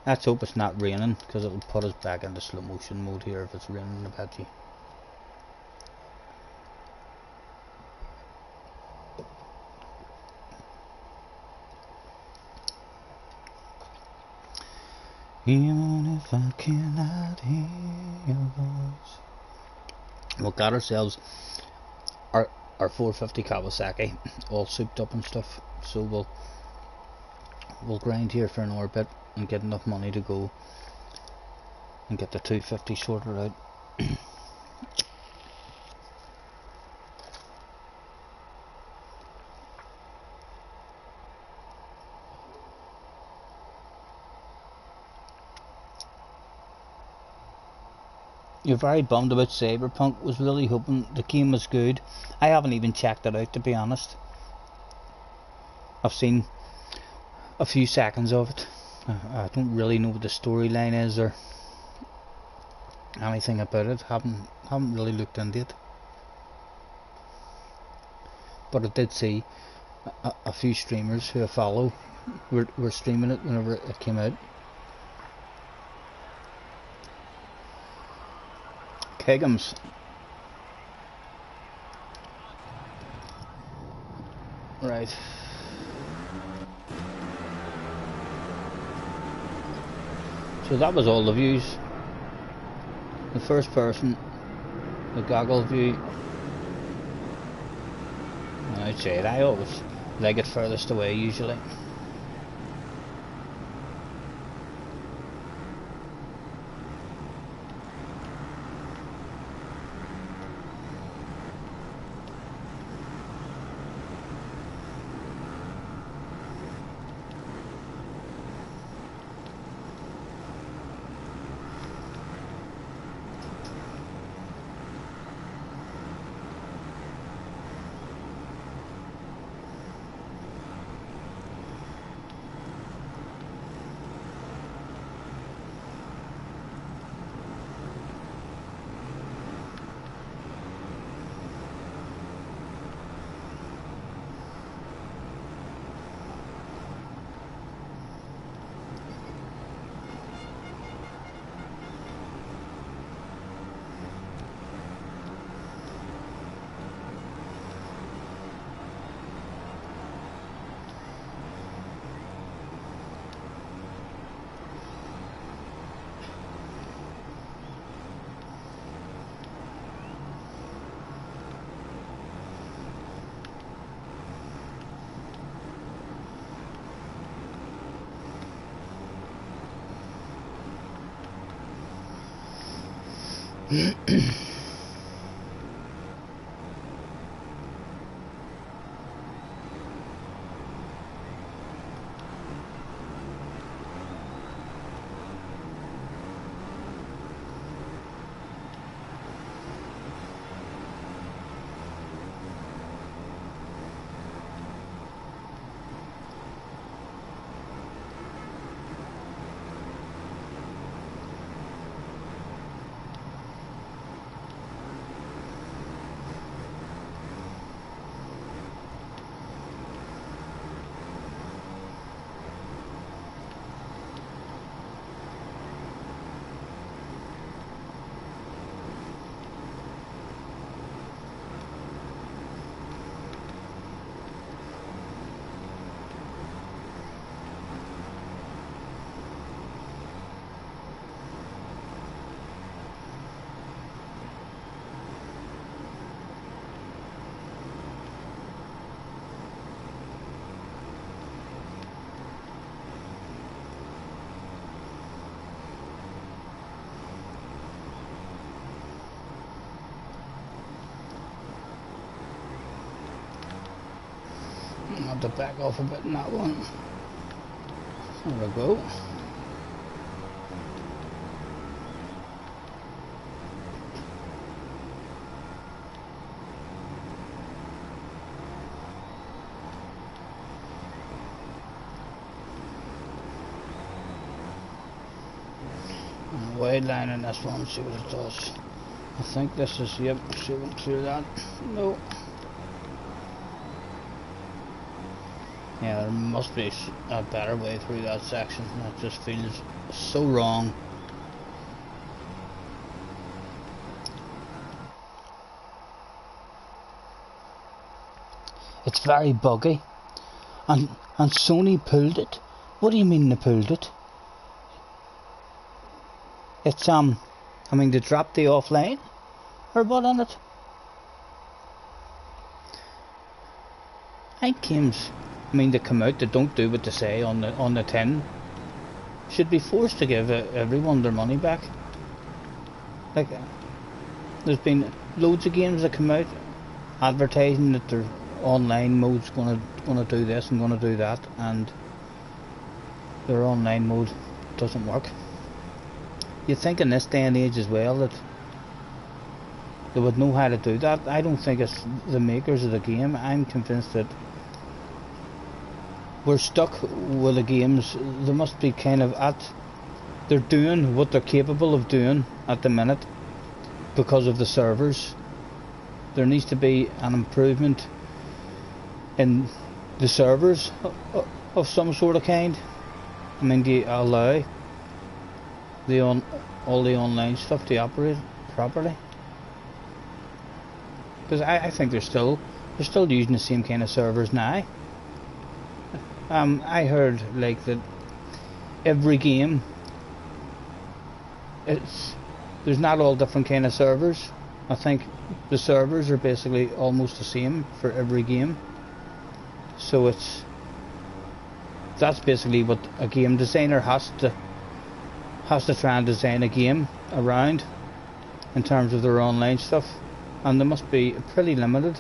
Let's hope it's not raining, because it'll put us back into slow motion mode here if it's raining a bit. Even if I cannot hear your voice. We've got ourselves our 450 Kawasaki all souped up and stuff, so we'll grind here for an hour bit and get enough money to go and get the 250 sorted out. You're very bummed about Cyberpunk. Was really hoping the game was good. I haven't even checked it out, to be honest. I've seen a few seconds of it. I don't really know what the storyline is or anything about it. Haven't really looked into it. But I did see a few streamers who I follow were streaming it whenever it came out. Kegums. Right. So that was all the views. The first person, the goggle view. I'd say it, I always leg it furthest away usually. I'll have to back off a bit in that one. There we go. Wide line in this one, see what it does. I think this is, yep, shooting through that. No. Yeah, there must be a better way through that section. That just feels so wrong. It's very buggy. And Sony pulled it. What do you mean they pulled it? It's I mean they dropped the offline or what on it? Games, I mean they come out, they don't do what they say on the tin. Should be forced to give everyone their money back. Like there's been loads of games that come out advertising that their online mode's gonna do this and gonna do that, and their online mode doesn't work. You'd think in this day and age as well that they would know how to do that. I don't think it's the makers of the game. I'm convinced that we're stuck with the games. There must be kind of at they're doing what they're capable of doing at the minute because of the servers. There needs to be an improvement in the servers of some sort of kind. I mean, to allow all the online stuff to operate properly. Because I think they're still using the same kind of servers now. I heard like that every game, there's not all different kind of servers. I think the servers are basically almost the same for every game. So that's basically what a game designer has to try and design a game around in terms of their online stuff, and they must be pretty limited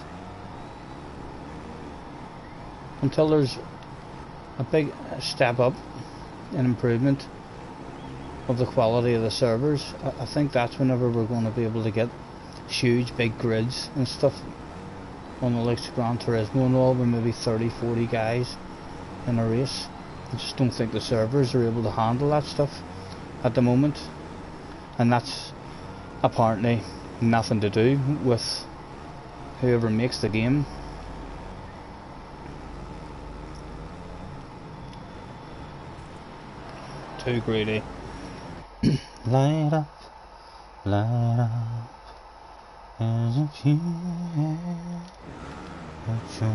until there's a big step up in improvement of the quality of the servers. I think that's whenever we're going to be able to get huge big grids and stuff on the likes of Gran Turismo and all, with maybe 30-40 guys in a race. I just don't think the servers are able to handle that stuff at the moment, and that's apparently nothing to do with whoever makes the game. Too greedy. Light up, as if you had a choice.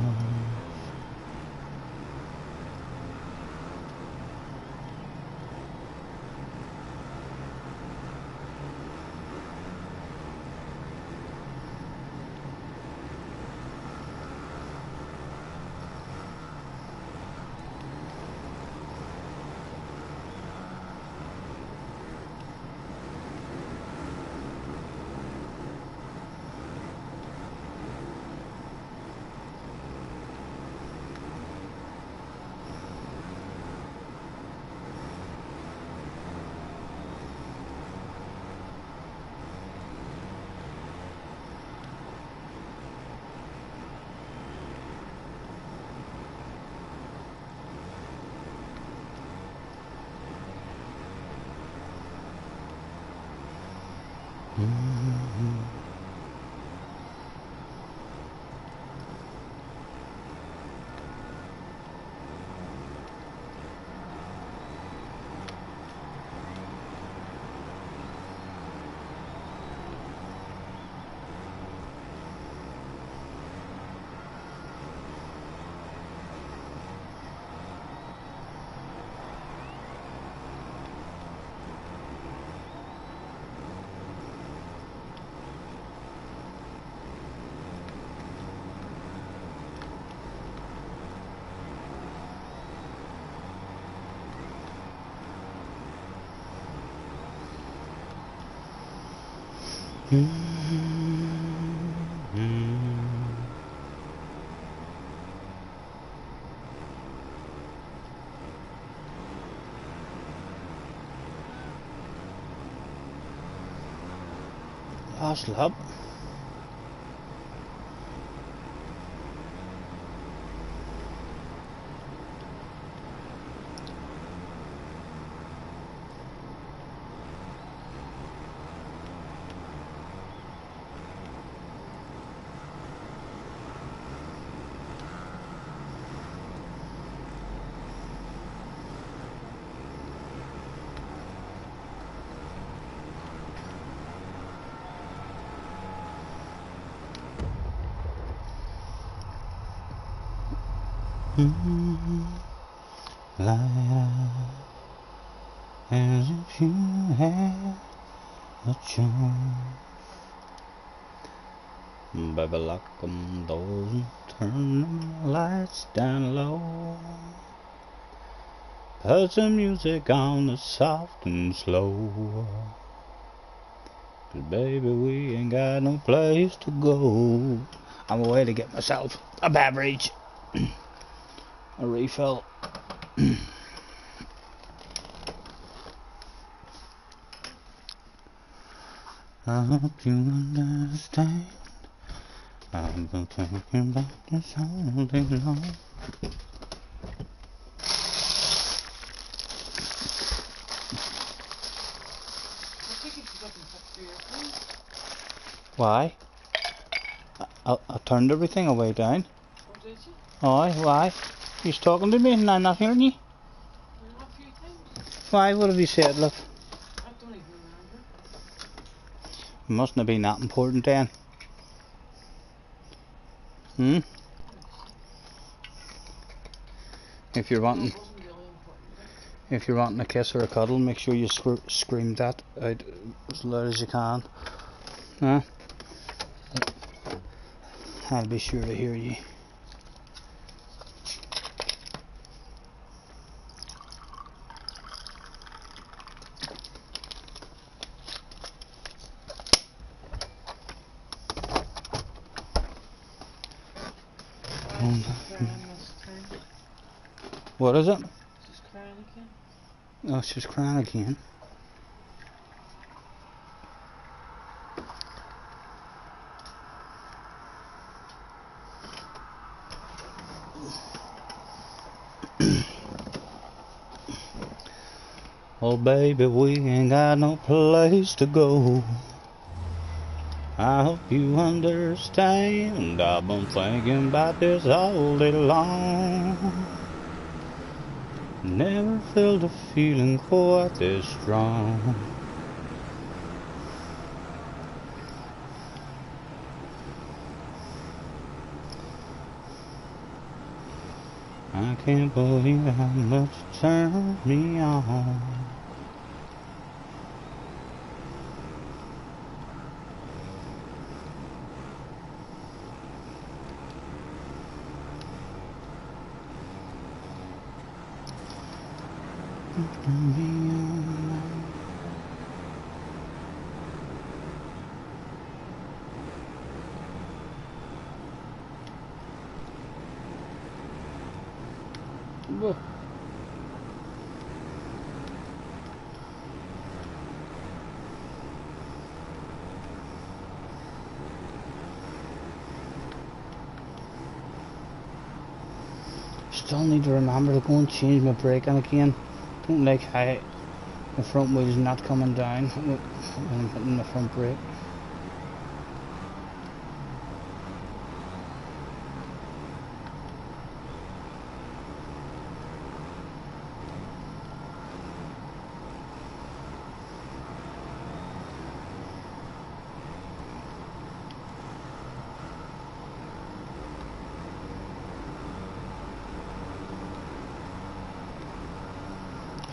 Last lap. Light up as if you had a choice. Baby, lock them doors and turn them lights down low. Put some music on that's soft and slow. 'Cause baby, we ain't got no place to go. I'm away to get myself a beverage. A refill. I hope you understand. I've been thinking about this all day long. doesn't fit through your phone. Why? I turned everything away down. Oh, did you? Aye, why? He's talking to me and I'm not hearing you. A few times. Why? What have you said, look? I don't even remember. It mustn't have been that important then. Hmm? If you're No, wanting, it wasn't really important. if you're wanting a kiss or a cuddle, make sure you scream that out as loud as you can. Huh? I'll be sure to hear you. What is it? She's crying again. Oh, she's crying again. Oh baby, we ain't got no place to go. I hope you understand. I've been thinking about this all day long. Never felt a feeling quite this strong. I can't believe how much it turned me on. Whoa. Still need to remember to go and change my braking again. Don't like how the front wheel's not coming down when I'm hitting the front brake.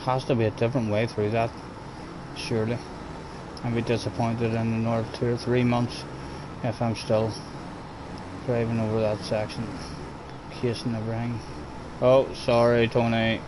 Has to be a different way through that, surely. I'd be disappointed in another 2 or 3 months if I'm still driving over that section, casing everything. Oh, sorry, Tony.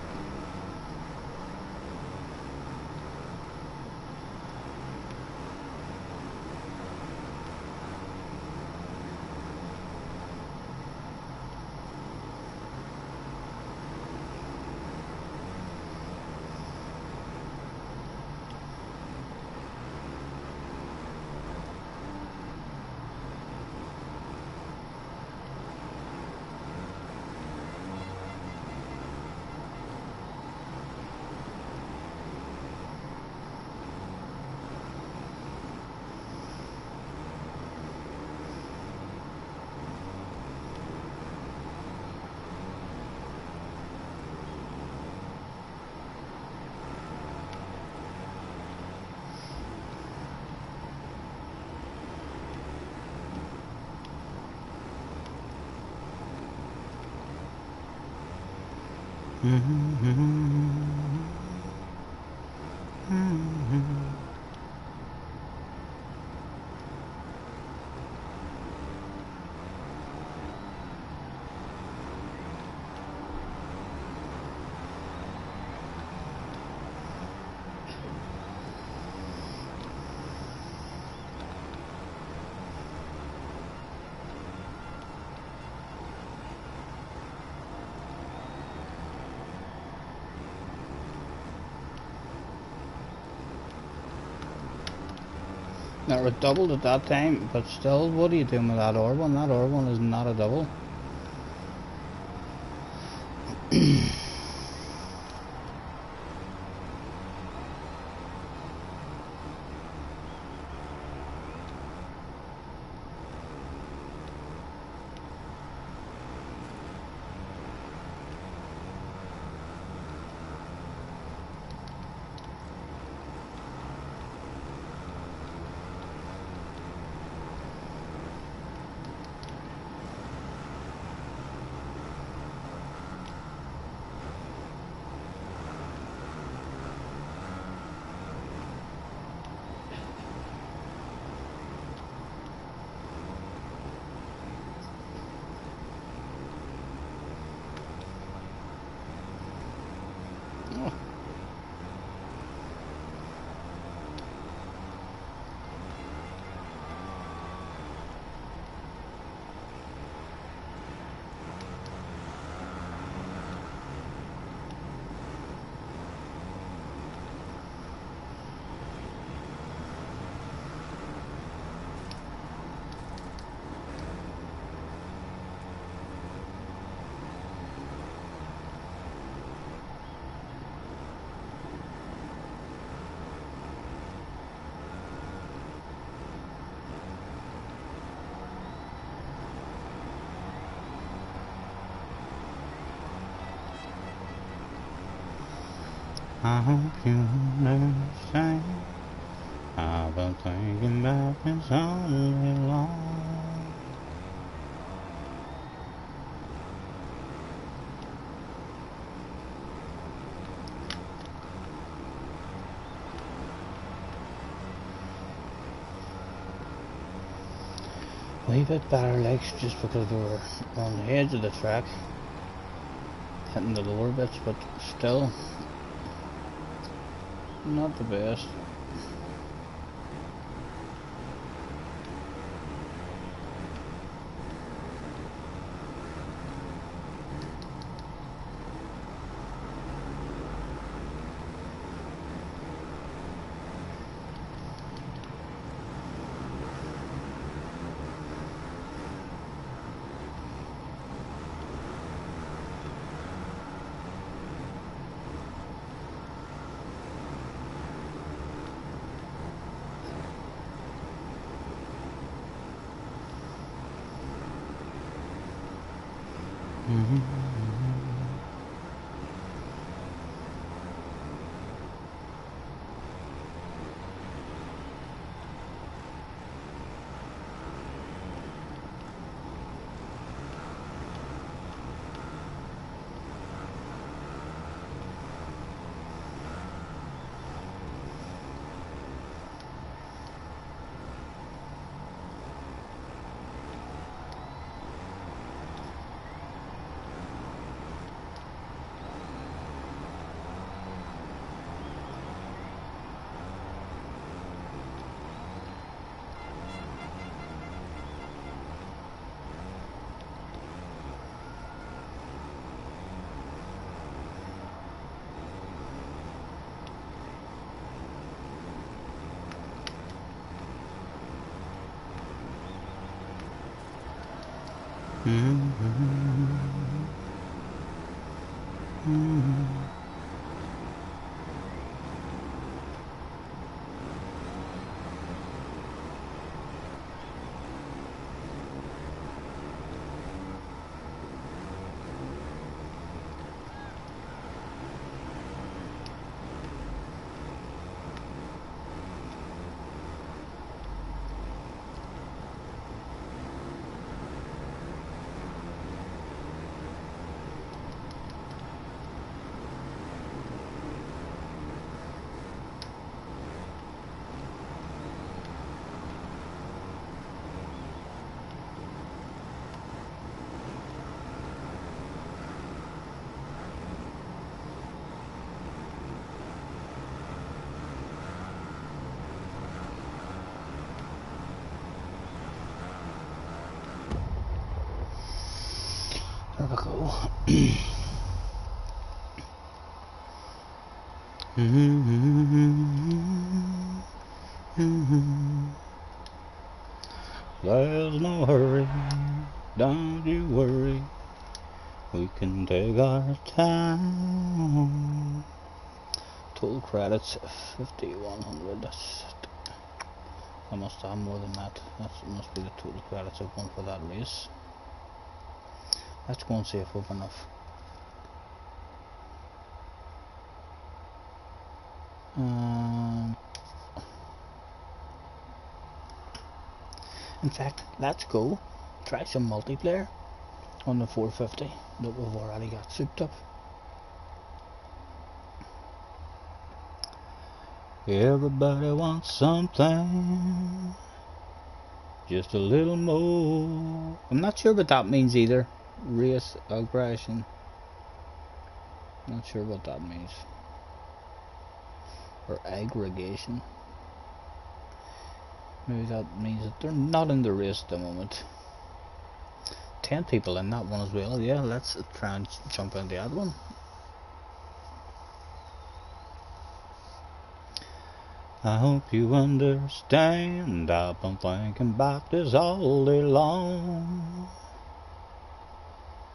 Now it doubled at that time, but still, what are you doing with that R1? That R1 is not a double. I hope you understand. I've been thinking about this all day long. Wee bit better legs just because we were on the edge of the track, hitting the lower bits, but still not the best. There we go. There's no hurry, don't you worry, we can take our time. Total credits 5100. I must have more than that. That must be the total credits I've won for that race. Let's go and see if we've enough. In fact, let's go try some multiplayer on the 450 that we've already got souped up. Everybody wants something, just a little more. I'm not sure what that means either. Race aggression. Not sure what that means. Or aggregation. Maybe that means that they're not in the race at the moment. 10 people in that one as well. Yeah, let's try and jump into that one. I hope you understand. I've been thinking about this all day long.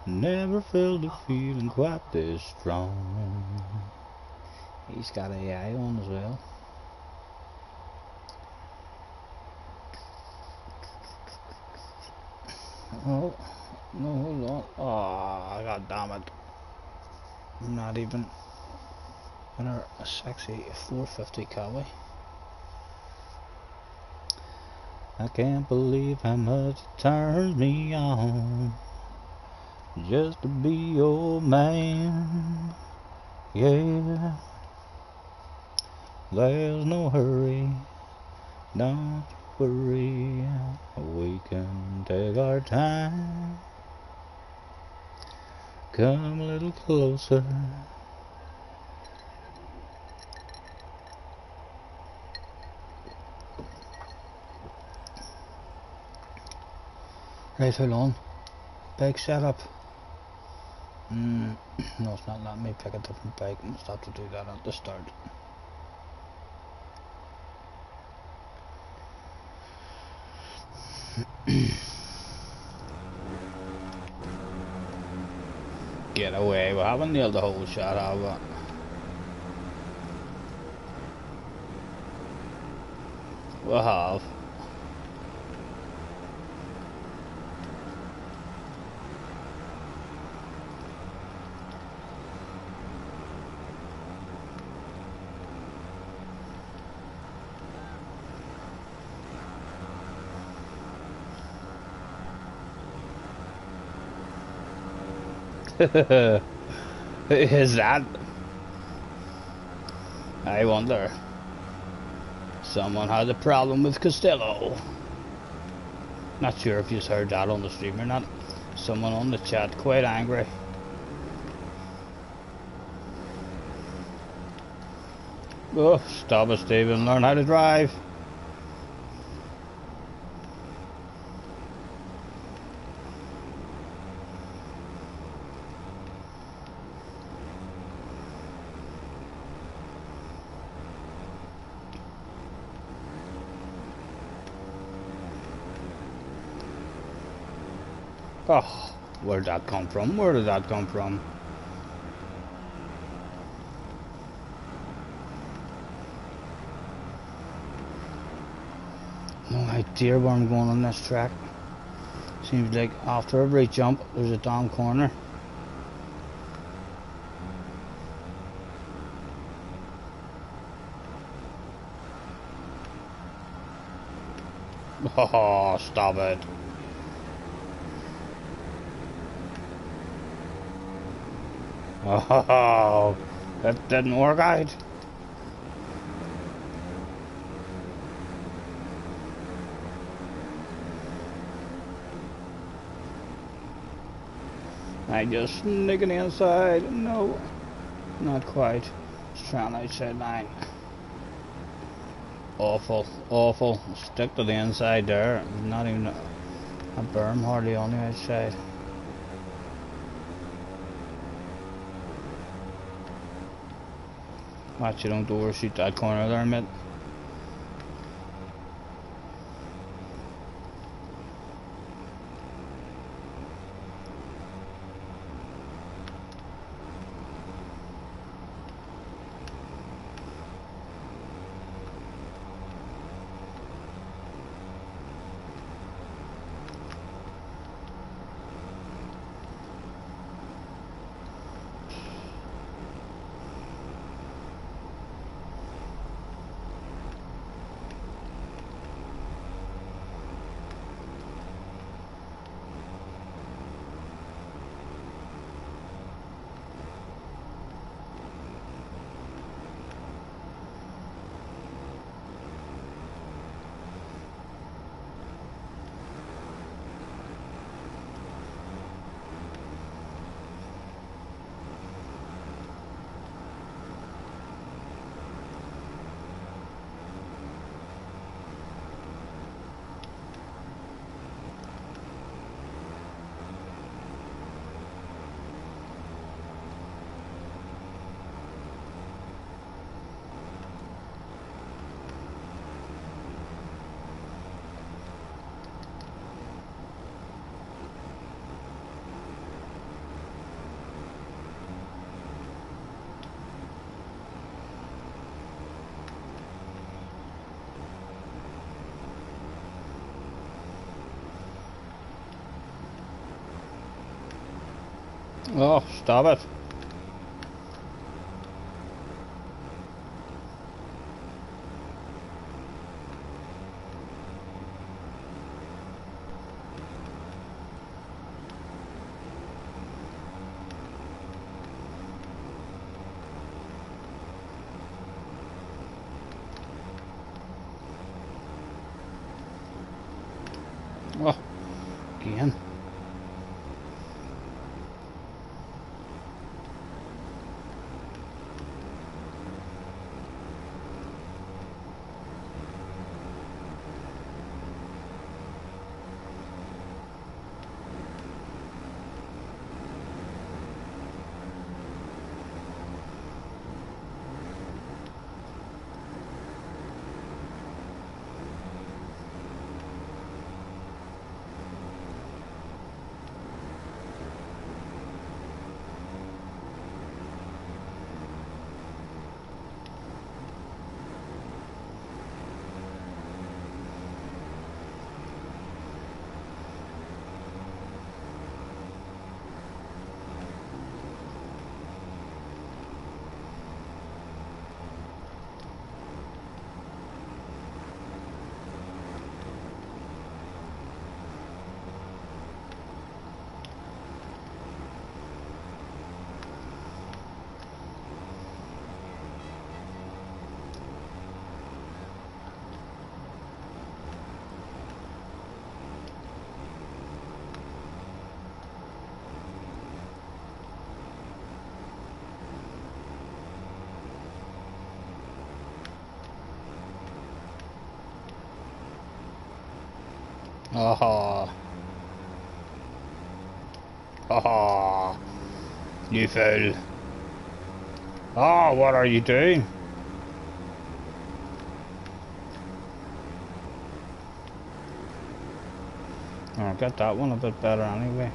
Never felt a feeling quite this strong. He's got AI on as well. Oh, no, hold on. Oh, god damn it. I'm not even. in our sexy 450 Cali. I can't believe how much it turns me on just to be your man. Yeah, there's no hurry, don't worry, we can take our time. Come a little closer. Right, hold on. Bike setup. No, it's not letting me pick a different bike. I must have to do that at the start. Get away, we haven't nailed the whole shot, have we? We have. Is that? I wonder. Someone has a problem with Costello. Not sure if you've heard that on the stream or not. Someone on the chat quite angry. Oh, stop it, Stephen. Learn how to drive. Oh, where'd that come from? Where did that come from? No idea where I'm going on this track. Seems like after every jump there's a damn corner. Oh, stop it. Oh, that didn't work out. I just sneaking inside. No, not quite. Just trying outside line. Awful, awful. Stick to the inside there. Not even a berm hardly on the outside. Watch you don't overshoot that corner there, mate. Oh, stop it. Oh, again. Oh, oh, you fool. Oh, what are you doing? Oh, get that one a bit better anyway.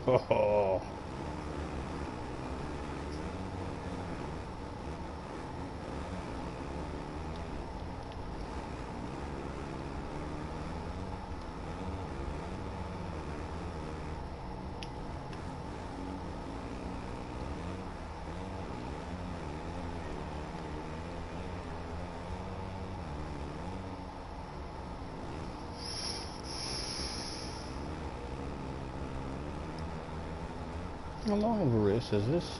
Oh, how long of a race is this?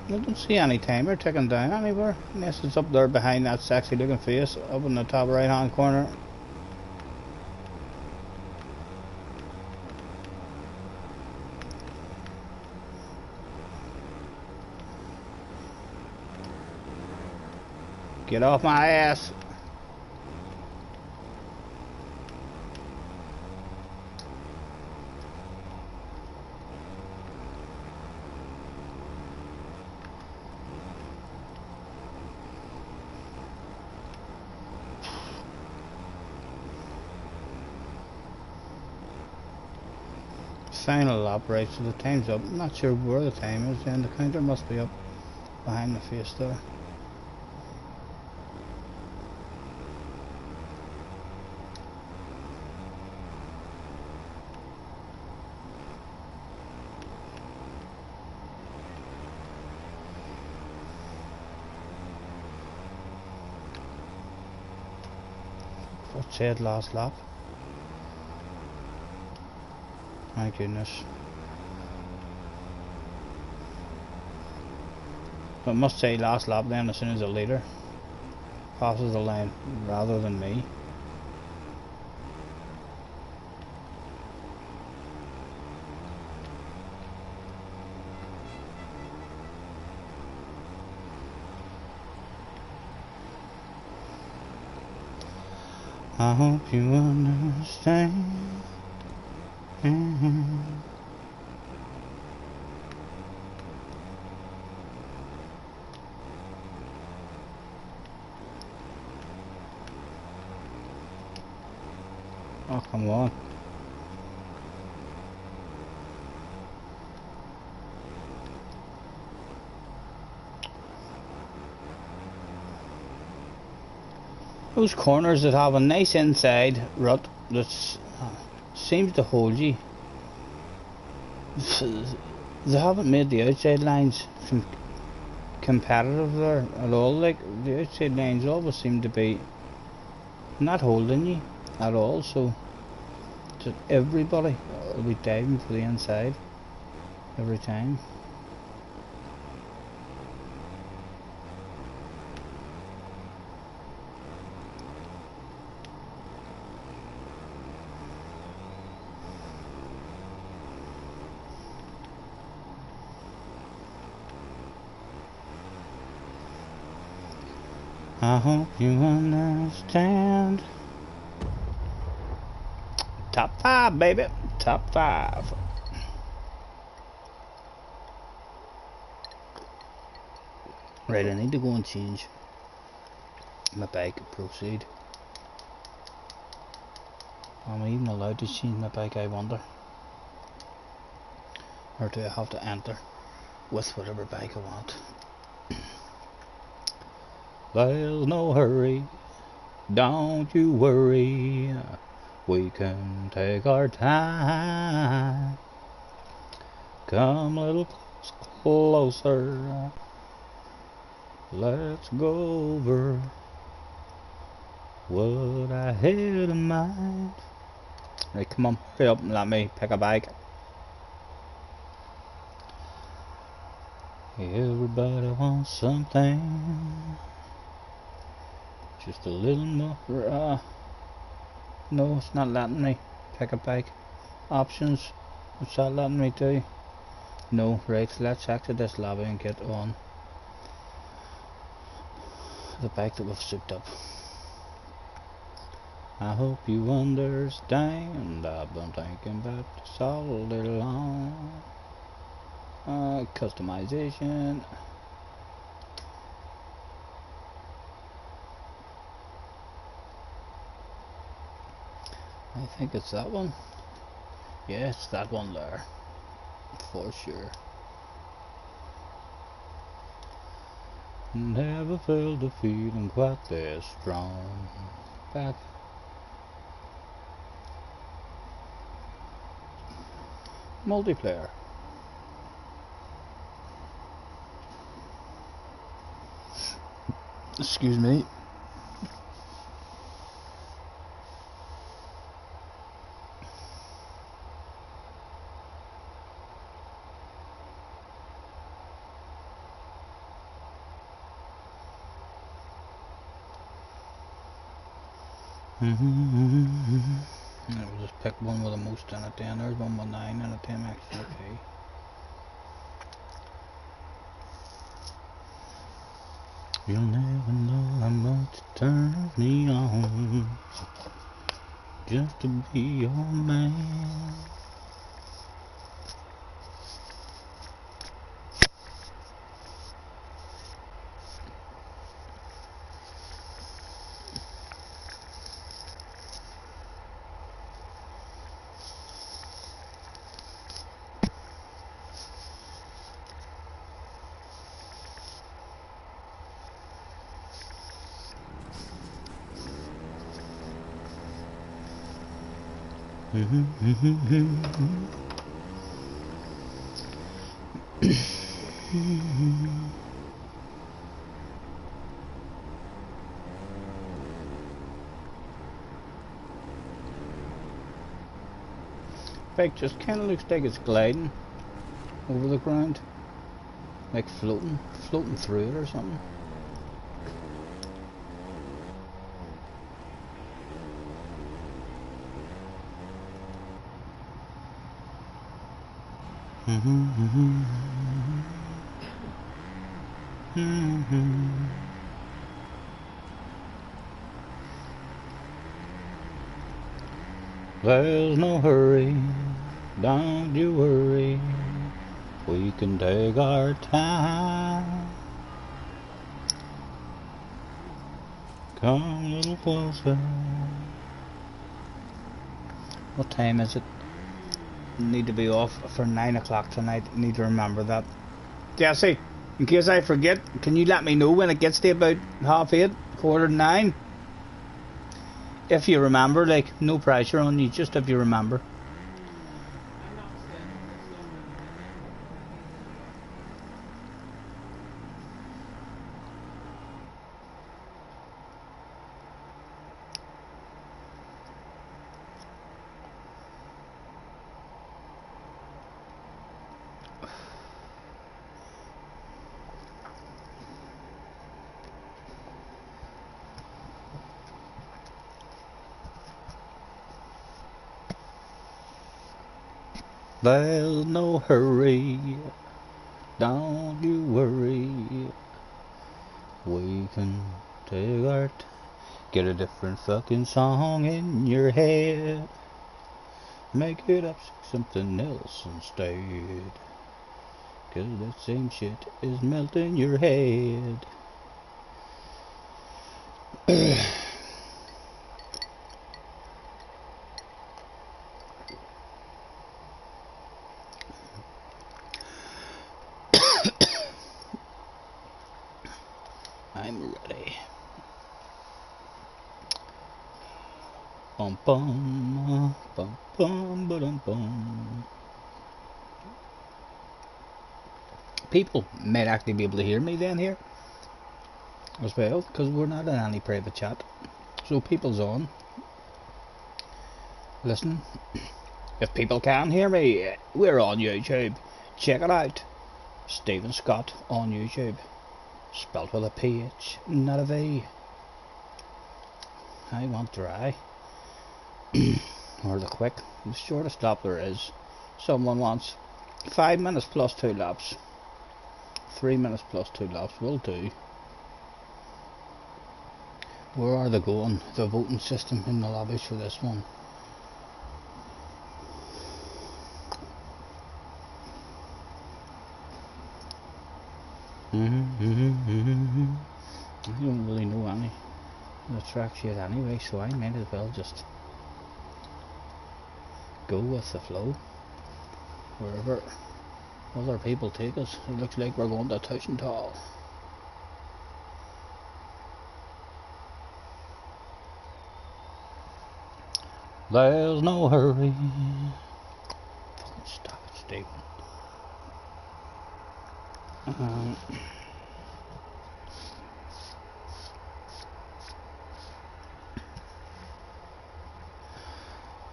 I don't see any timer ticking down anywhere, unless it's up there behind that sexy looking face up in the top right hand corner. Get off my ass! Final lap, right, so the time's up. I'm not sure where the time is, and the counter must be up behind the face there. What said last lap? My goodness. But it must say last lap then as soon as the leader passes the line rather than me. I hope you understand. Oh, come on. Those corners that have a nice inside rut that seems to hold you. They haven't made the outside lines competitive there at all. Like, the outside lines always seem to be not holding you at all, so just everybody will be diving for the inside every time. I hope you understand. Top 5, baby. Top 5. Right, I need to go and change my bike. Proceed. Am I even allowed to change my bike, I wonder? Or do I have to enter with whatever bike I want? There's no hurry, don't you worry. We can take our time. Come a little closer. Let's go over what I had in mind. Right, come on, hurry up and let me pick a bike. Everybody wants something. Just a little more. No, it's not letting me pick a bike. Options. What's that letting me do? No, right, let's exit this lobby and get on the bike that we've souped up. I hope you understand. I've been thinking about this all day long. Customization. I think it's that one. Yeah, it's that one there. For sure. Never felt a feeling quite that strong. Back. Multiplayer. Excuse me. We'll just pick one with the most in it then. There's one with 9 in it then, Mxgp. You'll never know how much it turns me on just to be your man. Bike just kind of looks like it's gliding over the ground, like floating through it or something. There's no hurry, don't you worry. We can take our time. Come a little closer. What time is it? Need to be off for 9 o'clock tonight. Need to remember that. Jesse, in case I forget, can you let me know when it gets to about 8:30, 8:45? If you remember, like, no pressure on you, just if you remember. There's no hurry, don't you worry. We can take art, get a different fucking song in your head. Make it up something else instead. 'Cause that same shit is melting your head. I'm ready. Bum bum bum bum bum bum. People might actually be able to hear me then here as well, because we're not in any private chat. So people's on. Listen, if people can hear me, we're on YouTube. Check it out. Stephen Scott on YouTube. Spelt with a PH, not a V. I want dry. Or the quick. The shortest lap there is. Someone wants 5 minutes plus 2 laps. 3 minutes plus 2 laps will do. Where are they going? The voting system in the lobbies for this one. I don't really know any of the tracks yet anyway, so I might as well just go with the flow. Wherever other people take us. It looks like we're going to thow. There's no hurry. Fucking stop it, Stephen.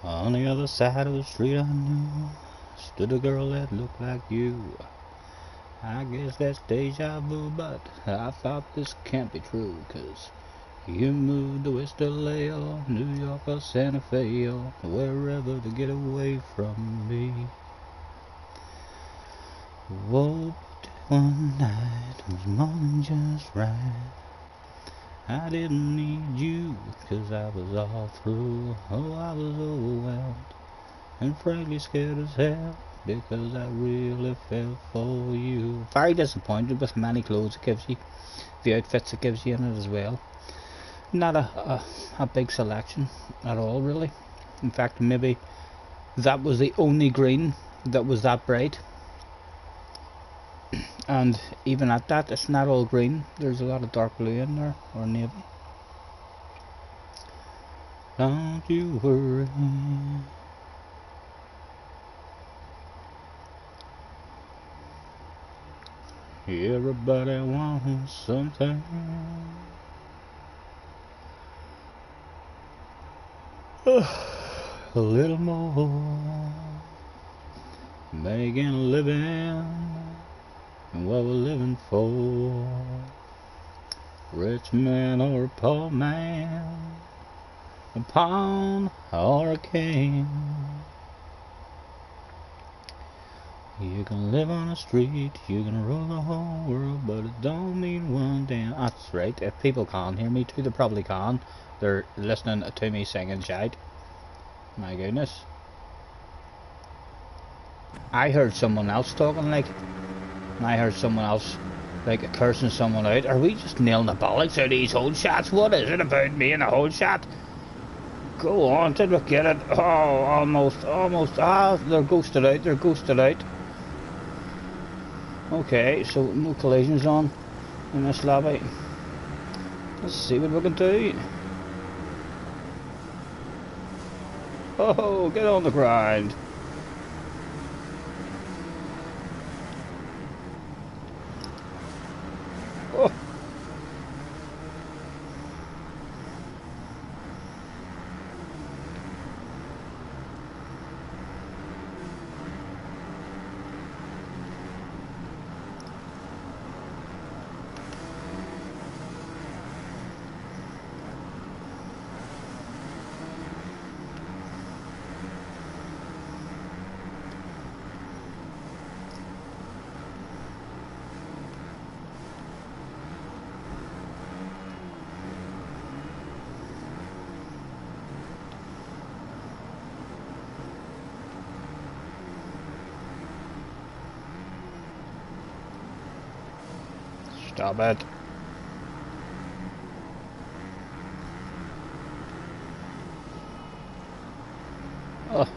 On the other side of the street I knew stood a girl that looked like you. I guess that's deja vu, but I thought this can't be true, 'cause you moved to West LA or New York or Santa Fe or wherever to get away from me. Whoa, but one night was more than just right. I didn't need you, 'cause I was all through. Oh, I was overwhelmed and frankly scared as hell, because I really fell for you. Very disappointed with many clothes it gives you, the outfits it gives you in it as well. Not a big selection at all, really. In fact, maybe that was the only green that was that bright. And even at that, it's not all green. There's a lot of dark blue in there, or navy. Don't you worry. Everybody wants something. A little more. Making a living. And what we're living for. Rich man or a poor man, a pawn or a king. You can live on the street, you can rule the whole world, but it don't mean one damn. That's right, if people can't hear me too, they probably can. They're listening to me singing shite. My goodness. I heard someone else talking like, and I heard someone else like cursing someone out. Are we just nailing the bollocks out of these whole shots? What is it about me and the whole shot? Go on, did we get it? Oh, almost, almost. Ah, they're ghosted out, they're ghosted out. Okay, so no collisions on in this lobby. Let's see what we can do. Oh, get on the grind. Oh. Stop it. Oh.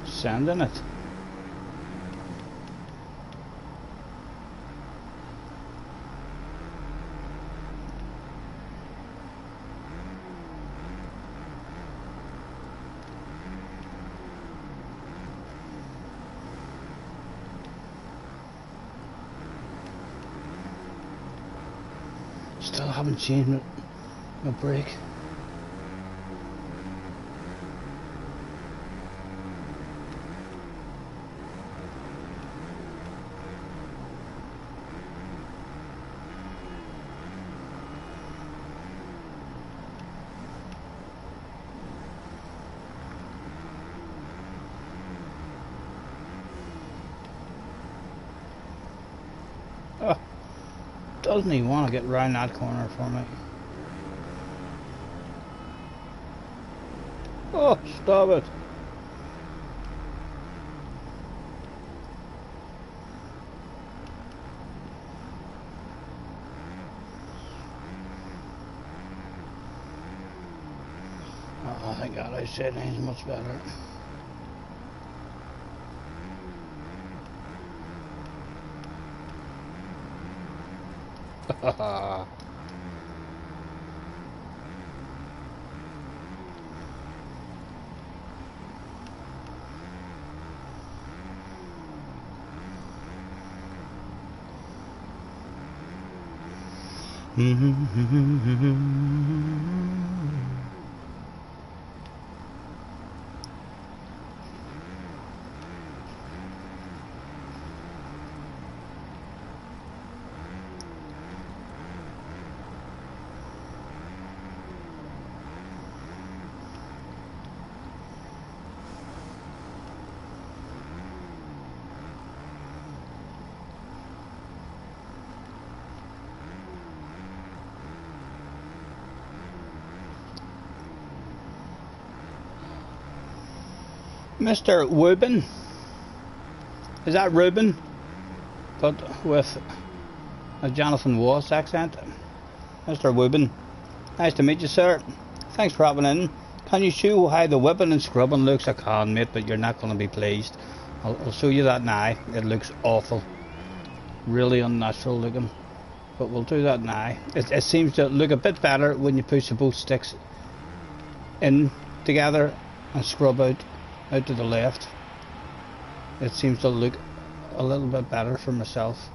Sanding it. Still haven't changed my brake. Oh, doesn't he want to get round that corner for me? Oh, stop it. Oh, thank God I said he's much better. Haha. Mr. Rubin, is that Reuben? But with a Jonathan Wass accent. Mr. Rubin, nice to meet you, sir. Thanks for having in. Can you show how the whipping and scrubbing looks? I can, mate, but you're not going to be pleased. I'll show you that now. It looks awful. Really unnatural looking. But we'll do that now. It seems to look a bit better when you push the both sticks in together and scrub out to the left. It seems to look a little bit better for myself.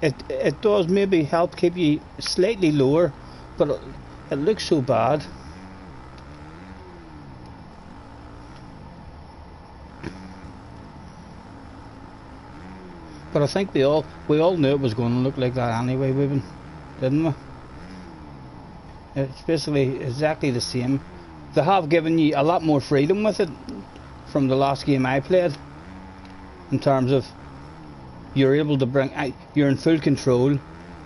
It does maybe help keep you slightly lower, but it looks so bad. But I think we all knew it was going to look like that anyway, didn't we? It's basically exactly the same. They have given you a lot more freedom with it from the last game I played, in terms of you're able to you're in full control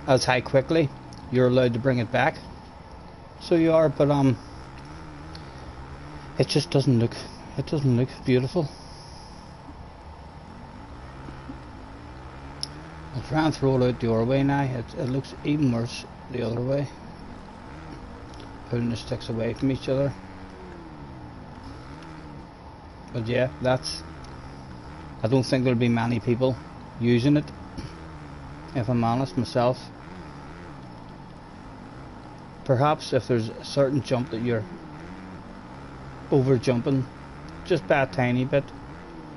as how quickly you're allowed to bring it back. So you are, but it just doesn't look beautiful. I'll try and throw it out the other way now. It looks even worse the other way. Pulling the sticks away from each other. But yeah, I don't think there'll be many people using it, if I'm honest myself. Perhaps if there's a certain jump that you're over jumping just by a tiny bit,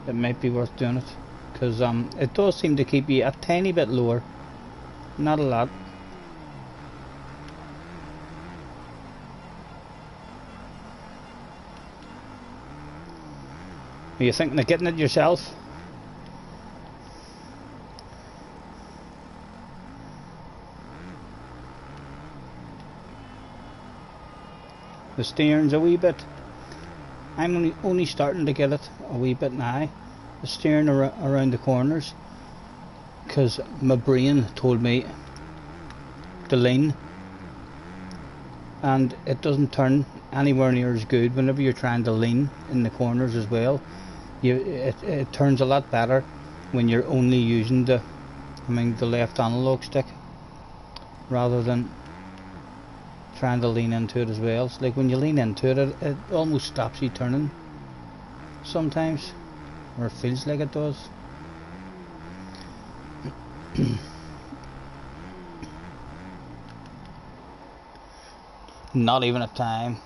it might be worth doing it, because it does seem to keep you a tiny bit lower, not a lot. Are you thinking of getting it yourself? The steering's a wee bit. I'm only starting to get it a wee bit now. The steering around the corners, because my brain told me to lean, and it doesn't turn anywhere near as good whenever you're trying to lean in the corners as well. It turns a lot better when you're only using the left analog stick, rather than trying to lean into it as well. It's like when you lean into it, it almost stops you turning sometimes, or it feels like it does. Not even a time.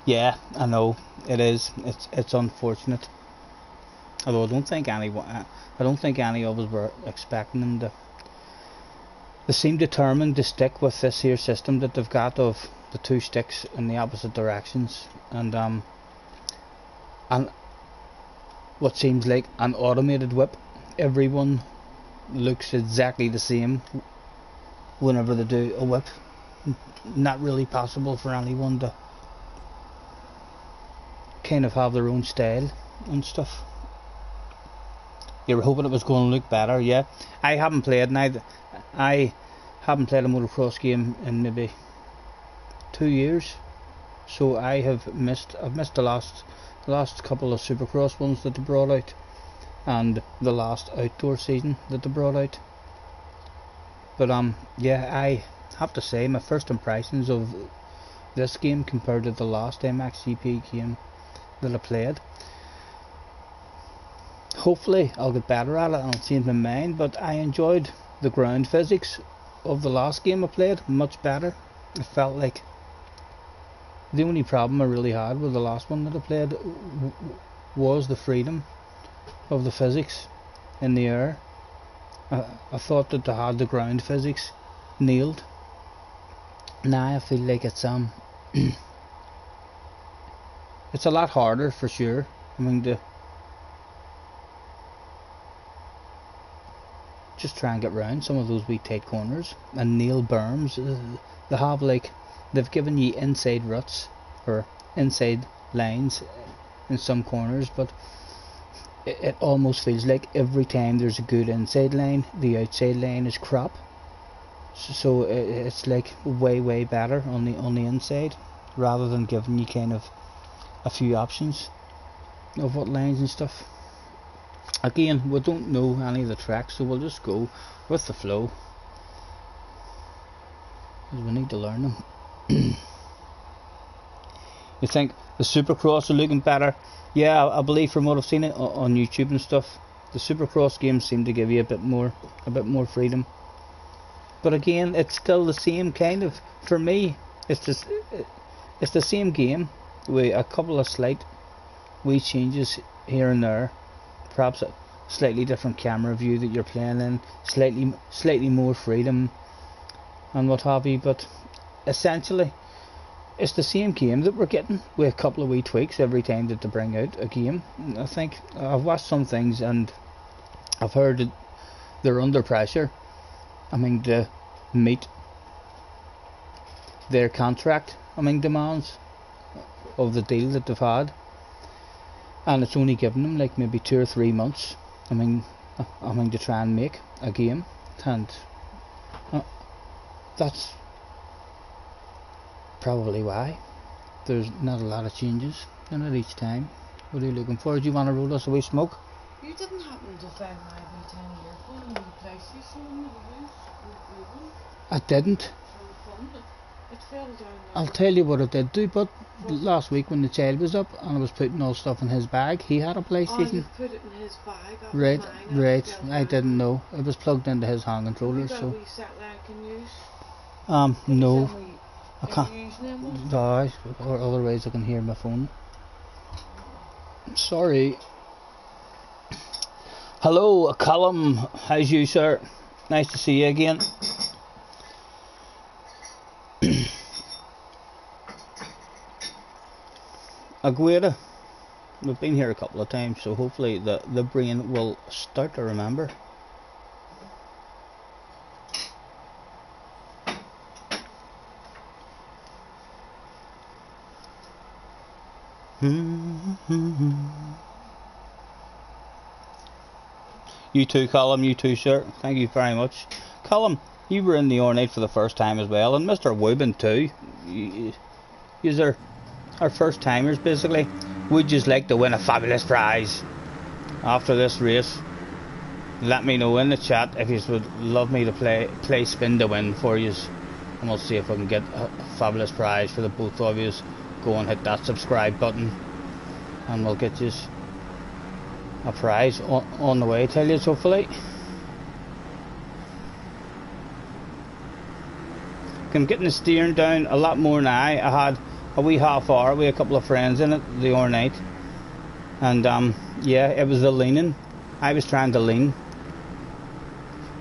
Yeah, I know it is. It's unfortunate. Although I don't think any of us were expecting them to. They seem determined to stick with this here system that they've got of the two sticks in the opposite directions, and what seems like an automated whip. Everyone looks exactly the same whenever they do a whip. Not really possible for anyone to kind of have their own style and stuff. You were hoping it was going to look better. Yeah, I haven't played a motocross game in maybe 2 years, so I've missed the last couple of supercross ones that they brought out, and the last outdoor season that they brought out. But yeah, I have to say my first impressions of this game compared to the last Mxgp game that I played. Hopefully I'll get better at it and I'll change my mind, but I enjoyed the ground physics of the last game I played much better. It felt like the only problem I really had with the last one that I played was the freedom of the physics in the air. I thought that they had the ground physics nailed. Now I feel like it's it's a lot harder for sure. I mean, just try and get round some of those wee tight corners and nail berms. They've given you inside ruts or inside lines in some corners, but it almost feels like every time there's a good inside line, the outside line is crap. So it's like way better on the inside, rather than giving you kind of a few options of what lines and stuff. Again, we don't know any of the tracks, so we'll just go with the flow, because we need to learn them. You think the Supercross are looking better? Yeah, I believe from what I've seen it on YouTube and stuff, the Supercross games seem to give you a bit more freedom. But again, it's still the same kind of. For me, it's the same game with a couple of slight wee changes here and there. Perhaps a slightly different camera view that you're playing in, slightly more freedom and what have you, but essentially it's the same game that we're getting with a couple of wee tweaks every time that they bring out a game. I think I've watched some things and I've heard they're under pressure. I mean, to meet their contract, demands of the deal that they've had, and it's only given them like maybe 2 or 3 months. To try and make a game, and that's probably why there's not a lot of changes in it each time. What are you looking for? Do you want to roll us a wee smoke? You didn't happen to find my wee tiny earphone in the PlayStation in the house? I didn't. It fell down there. I'll tell you what I did do, but last week when the child was up and I was putting all stuff in his bag, he had a PlayStation. Oh, you put it in his bag. Right. I didn't know. It was plugged into his hand controller, so. We satellite can use. No. I Can can't. you use them? No, or otherwise I can hear my phone. Sorry. Hello, Callum. How's you, sir? Nice to see you again. Aguera. We've been here a couple of times, so hopefully the brain will start to remember. You too, Colin. You too, sir. Thank you very much. Colin, you were in the Ornate for the first time as well, and Mr. Woobin too. Yous are our first timers, basically. Would you like to win a fabulous prize after this race? Let me know in the chat if you would love me to play spin to win for you, and we'll see if I can get a fabulous prize for the both of you. Go and hit that subscribe button, and we'll get you a prize on the way, tell you, hopefully. I'm getting the steering down a lot more now. I had a wee half hour with a couple of friends in it the other night, and yeah, it was the leaning. I was trying to lean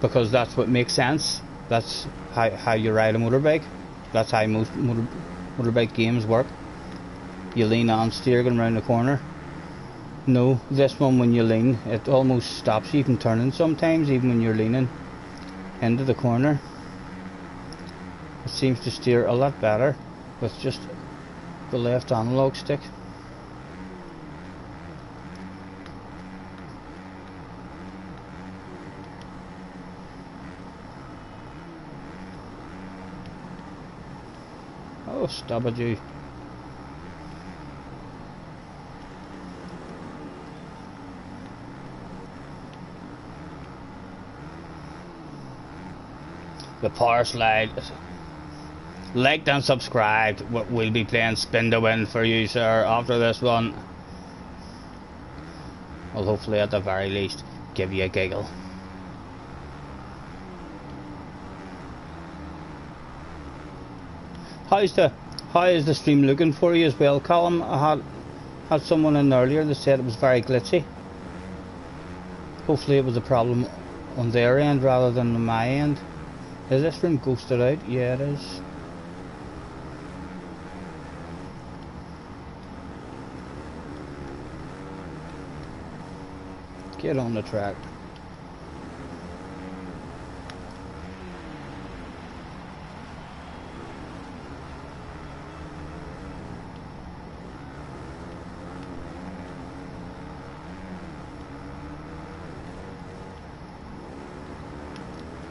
because that's what makes sense. That's how you ride a motorbike. That's how most motorbike games work. You lean on steer going around the corner. No, this one, when you lean, it almost stops you from turning sometimes, even when you're leaning into the corner. It seems to steer a lot better with just the left analog stick. Oh, stop it, you. The power slide. Liked and subscribed. We'll be playing spin to win for you, sir, after this one. Well, hopefully at the very least give you a giggle. How is the stream looking for you as well, Colin? I had someone in earlier that said it was very glitchy. Hopefully it was a problem on their end rather than on my end. Is this room ghosted out? Yeah, it is. Get on the track.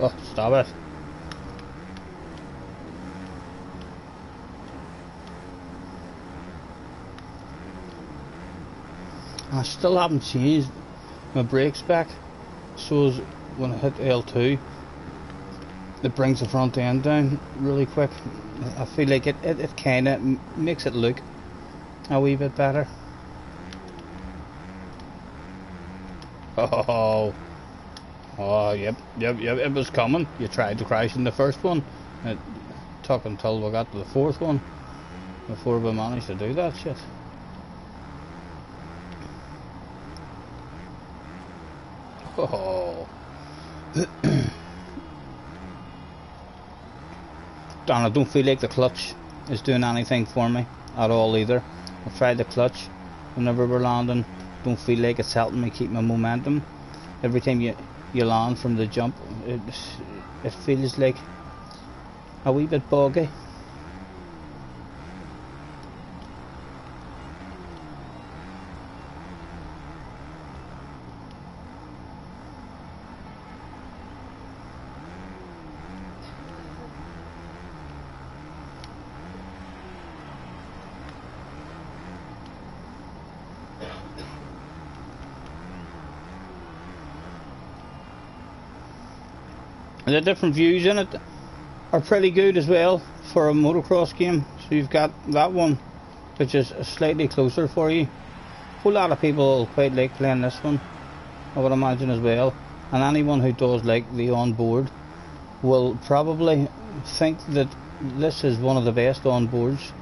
Oh, stop it. I still haven't changed my brakes back, so as when I hit L2 it brings the front end down really quick. I feel like it kinda makes it look a wee bit better. Oh, yep, it was coming. You tried to crash in the first one. It took until we got to the fourth one before we managed to do that shit. Oh. And I don't feel like the clutch is doing anything for me at all either. I've tried the clutch whenever we're landing. Don't feel like it's helping me keep my momentum. Every time you you land from the jump, it feels like a wee bit boggy. The different views in it are pretty good as well for a motocross game. So you've got that one, which is slightly closer for you. A whole lot of people quite like playing this one, I would imagine as well. And anyone who does like the onboard will probably think that this is one of the best onboards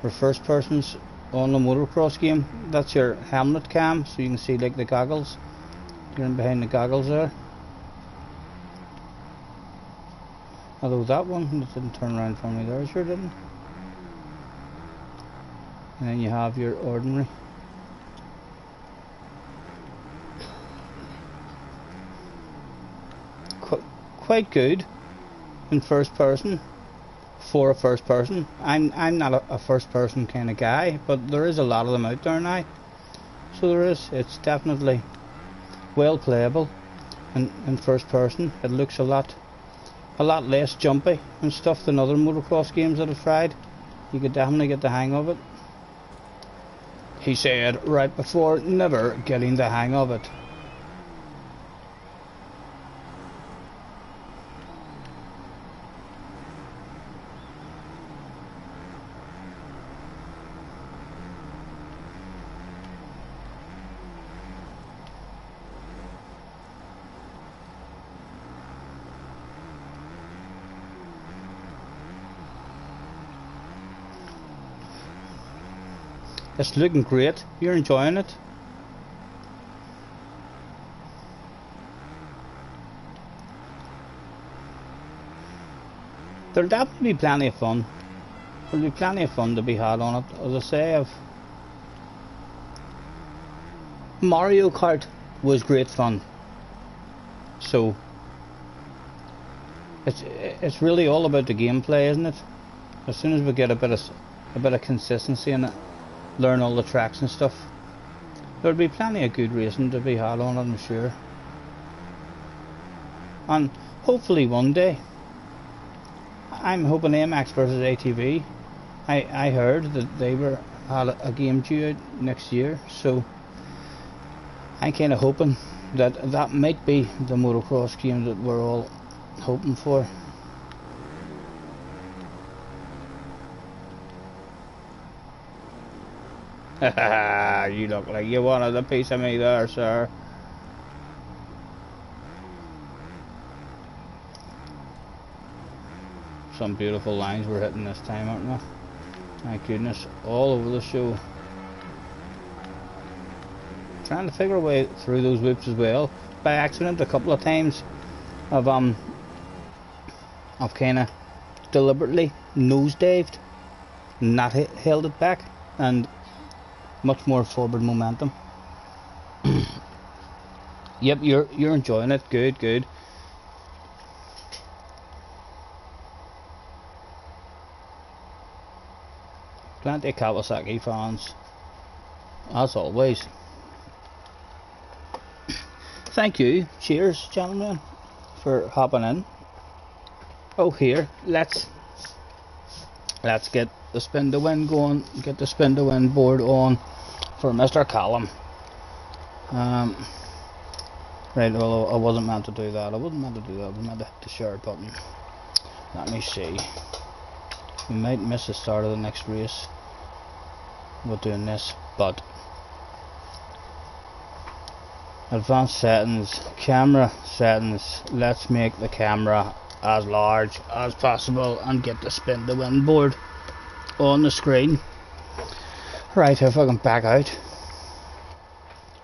for first persons on the motocross game. That's your helmet cam, so you can see like the goggles. You're in behind the goggles there. Although that one didn't turn around for me there, sure didn't. And then you have your ordinary. Quite good in first person for a first person. I'm not a first person kind of guy, but there is a lot of them out there now. So there is. It's definitely well playable in first person. It looks a lot less jumpy and stuff than other motocross games that I've tried. You could definitely get the hang of it. He said right before never getting the hang of it. It's looking great. You're enjoying it. There'll definitely be plenty of fun. There'll be plenty of fun to be had on it. As I say, Mario Kart was great fun. So it's really all about the gameplay, isn't it? As soon as we get a bit of consistency in it, learn all the tracks and stuff, there'll be plenty of good racing to be had on it, I'm sure. And hopefully one day, I'm hoping AMX versus ATV. I heard that they had a game due out next year, so I'm kind of hoping that might be the motocross game that we're all hoping for. You look like you wanted a piece of me there, sir. Some beautiful lines we're hitting this time, aren't we? My goodness, all over the show. Trying to figure a way through those whoops as well. By accident a couple of times I've kind of deliberately nosedived, not held it back, and much more forward momentum. Yep, you're enjoying it. Good. Plenty of Kawasaki fans, as always. Thank you. Cheers, gentlemen, for hopping in. Oh, here, let's get the spin to win going. Get the spin to win board on for Mr. Callum. Right, well, I wasn't meant to do that. I was meant to hit the share button. Let me see. We might miss the start of the next race with doing this, but advanced settings, camera settings. Let's make the camera as large as possible and get the spin to win board on the screen. Right, if I can back out,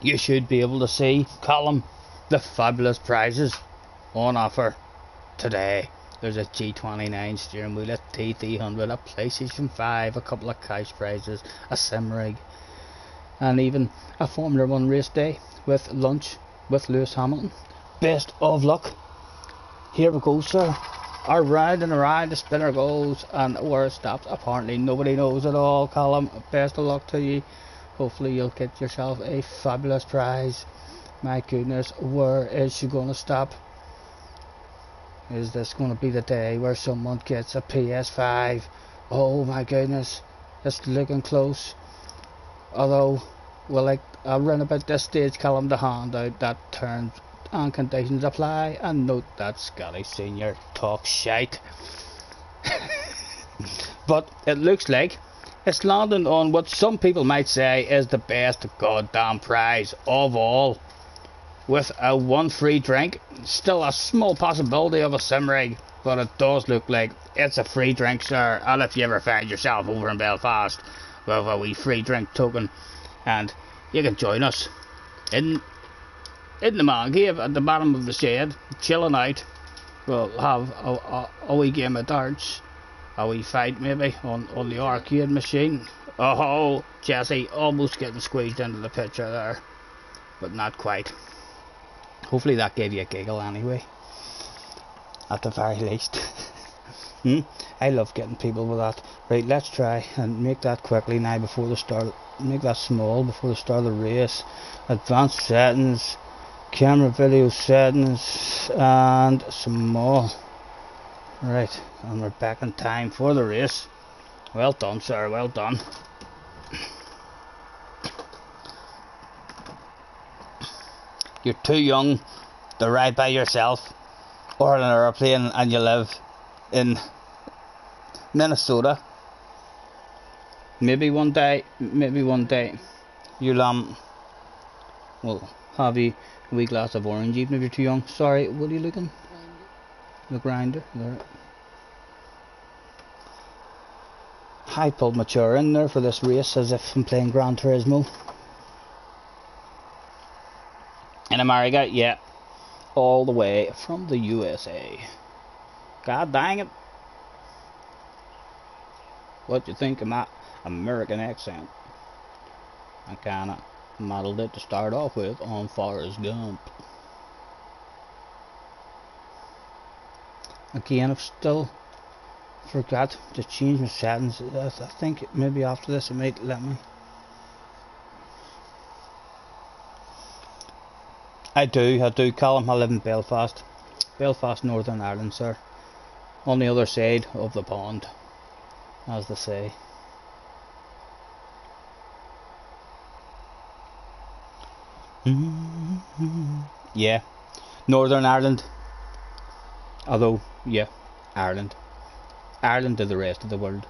you should be able to see, Column, the fabulous prizes on offer today. There's a G29 steering wheel, a T300, a PlayStation 5, a couple of cash prizes, a sim rig, and even a Formula 1 race day with lunch with Lewis Hamilton. Best of luck. Here we go, sir. Around and around the spinner goes, and where it stops, apparently nobody knows at all. Callum, best of luck to you. Hopefully you'll get yourself a fabulous prize. My goodness, where is she going to stop? Is this going to be the day where someone gets a PS5? Oh my goodness, it's looking close. Although, well, like around about this stage, Callum, the handout that terms and conditions apply, and note that Scotty Senior talks shite. But it looks like it's landing on what some people might say is the best goddamn prize of all, with a 1 free drink. Still a small possibility of a sim rig, but it does look like it's a free drink, sir. And if you ever find yourself over in Belfast with a wee free drink token, and you can join us in the Mxgp at the bottom of the shed, chilling out. We'll have a wee game of darts, a wee fight maybe on the arcade machine. Oh, Jesse almost getting squeezed into the picture there, but not quite. Hopefully that gave you a giggle anyway, at the very least. I love getting people with that. Right, let's try and make that quickly now before the start. Make that small before the start of the race. Advanced settings, camera video settings, and small. Right, and we're back in time for the race. Well done, sir, well done. You're too young to ride by yourself or in an aeroplane, and you live in Minnesota. Maybe one day you'll will have a wee glass of orange, even if you're too young. Sorry, what are you looking? The grinder. There. I pulled my chair in there for this race as if I'm playing Gran Turismo. In America, yeah, all the way from the USA. God dang it! What do you think of my American accent? I kinda modeled it to start off with on Forrest Gump. Again, I've still forgot to change my settings. I think maybe after this it might let me. I do, Callum. I live in Belfast, Northern Ireland, sir. On the other side of the pond, as they say. Yeah, Northern Ireland. Although, yeah, Ireland to the rest of the world.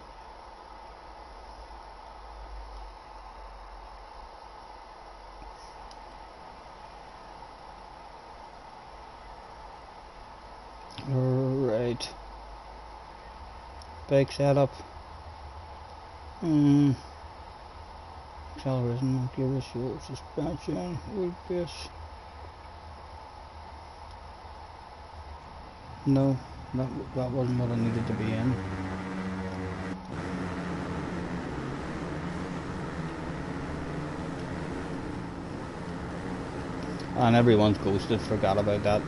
Right. Bike setup. Acceleration, gear ratio, suspension, wheelbase. No, that wasn't what I needed to be in. And everyone's ghosted, forgot about that.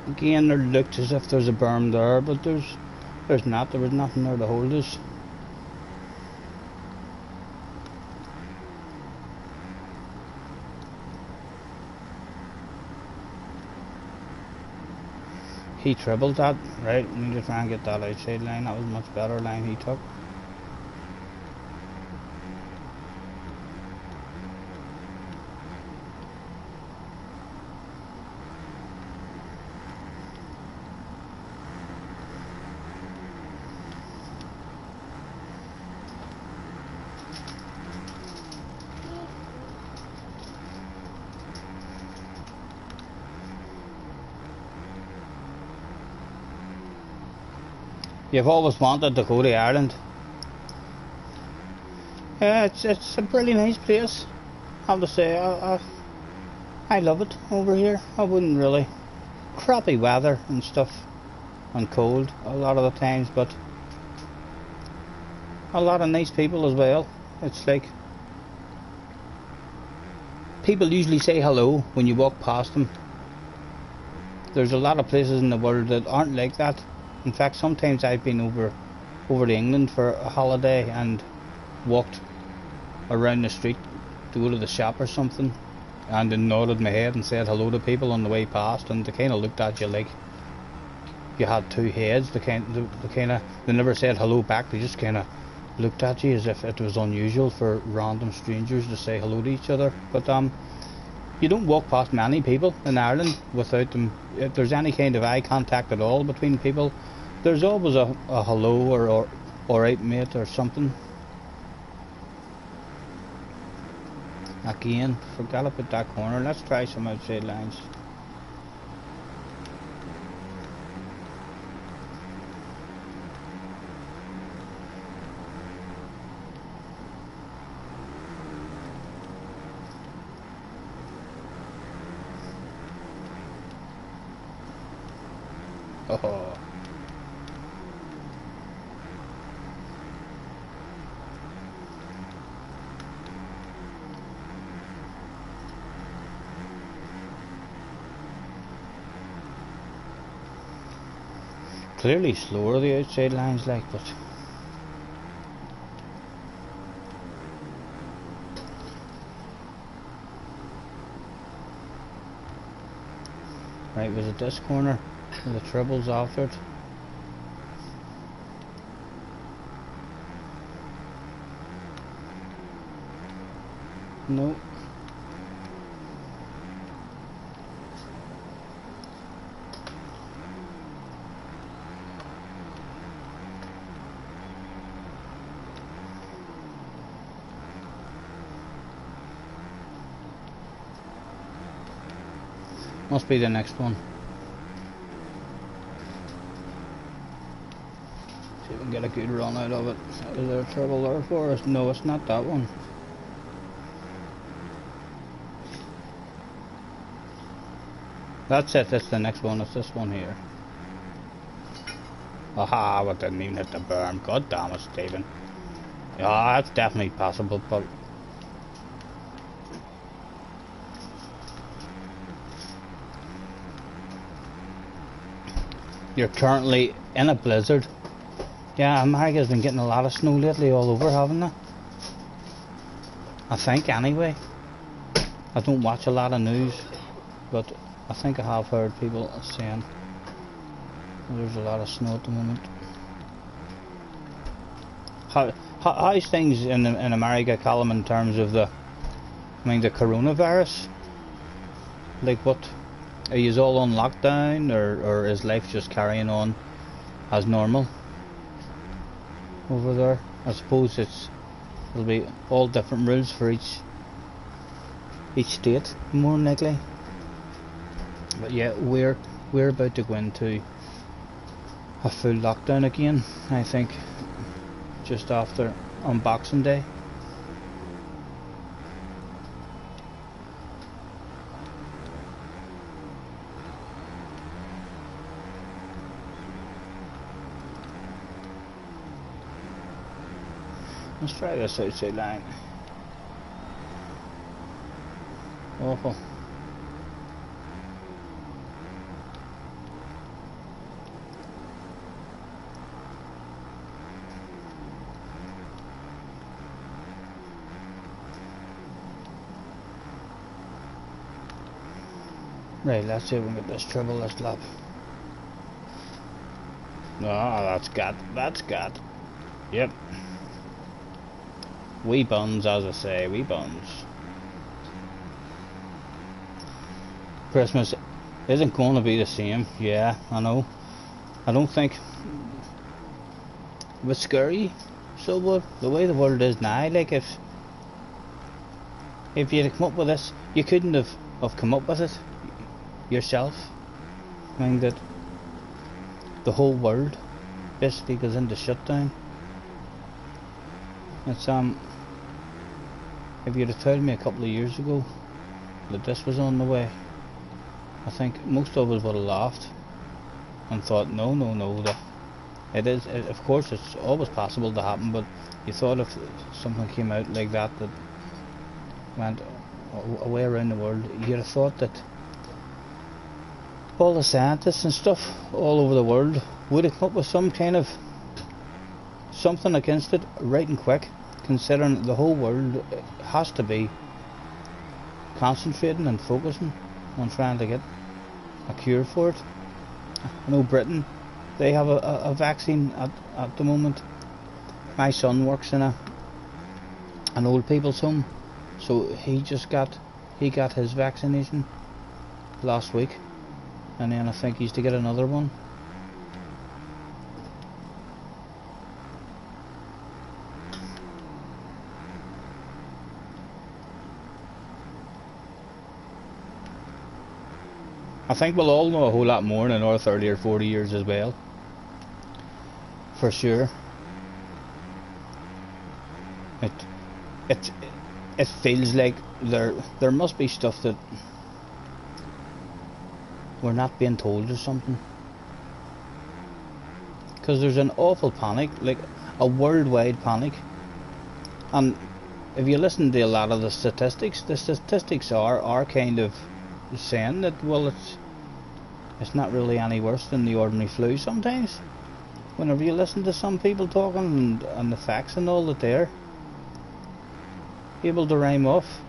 Again, there looked as if there's a berm there, but there's not. There was nothing there to hold us. He tripled that, right? We need to try and get that outside line. That was a much better line he took. You've always wanted to go to Ireland. Yeah, it's a really nice place. I have to say, I love it over here. I wouldn't really. Crappy weather and stuff, and cold a lot of the times, but a lot of nice people as well. It's like people usually say hello when you walk past them. There's a lot of places in the world that aren't like that. In fact, sometimes I've been over to England for a holiday and walked around the street to go to the shop or something, and then nodded my head and said hello to people on the way past, and they kind of looked at you like you had two heads. They never said hello back. They just kind of looked at you as if it was unusual for random strangers to say hello to each other. But you don't walk past many people in Ireland without them. If there's any kind of eye contact at all between people, there's always a hello or alright mate or something. Again, forgot about that corner. Let's try some outside lines. Oh. Clearly slower the outside lines, like, but right, was it this corner with the triples after it? No. Must be the next one. See if we can get a good run out of it. Is there a trouble there for us? No, it's not that one. That's it, that's the next one, it's this one here. Aha, I didn't even hit the berm. God damn it, Stephen. Yeah, that's definitely possible, but you're currently in a blizzard. Yeah, America's been getting a lot of snow lately all over, haven't they? I think, anyway. I don't watch a lot of news, but I think I have heard people saying there's a lot of snow at the moment. How's things in America, Callum, in terms of the coronavirus? Like, what? Are you all on lockdown, or is life just carrying on as normal over there? I suppose it'll be all different rules for each state, more than likely. But yeah, we're about to go into a full lockdown again, I think, just after on Boxing Day. Let's try this outside line. Awful. Right, let's see if we can get this treble this lap. Oh, that's got. Yep. Wee buns, as I say, wee buns. Christmas isn't going to be the same. Yeah, I know. I don't think it was scary. So, but the way the world is now, like, if you'd come up with this, you couldn't have come up with it yourself. I mean, that the whole world basically goes into shutdown. It's if you'd have told me a couple of years ago that this was on the way, I think most of us would have laughed and thought, no, that of course it's always possible to happen, but you thought if something came out like that went away around the world, you'd have thought that all the scientists and stuff all over the world would have come up with some kind of something against it right and quick, considering the whole world has to be concentrating and focusing on trying to get a cure for it. I know Britain, they have a vaccine at the moment. My son works in an old people's home, so he got his vaccination last week, and then I think he's to get another one. I think we'll all know a whole lot more in another 30 or 40 years as well, for sure. It feels like there must be stuff that we're not being told or something, because there's an awful panic, like a worldwide panic. And if you listen to a lot of the statistics are kind of saying that, well, it's not really any worse than the ordinary flu sometimes. Whenever you listen to some people talking and the facts and all that they're able to rhyme off.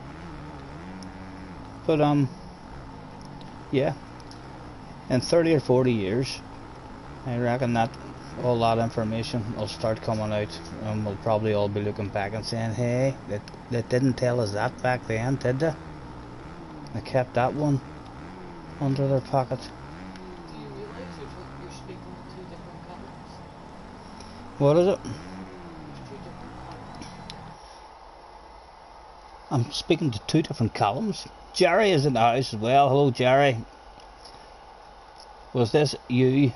But yeah, in 30 or 40 years I reckon that all that information will start coming out, and we'll probably all be looking back and saying, hey, they didn't tell us that back then, did they? They kept that one under their pocket. Do you realise you're speaking to two different columns? What is it? There's two different columns. I'm speaking to two different columns. Jerry is in the house as well. Hello, Jerry. Was this you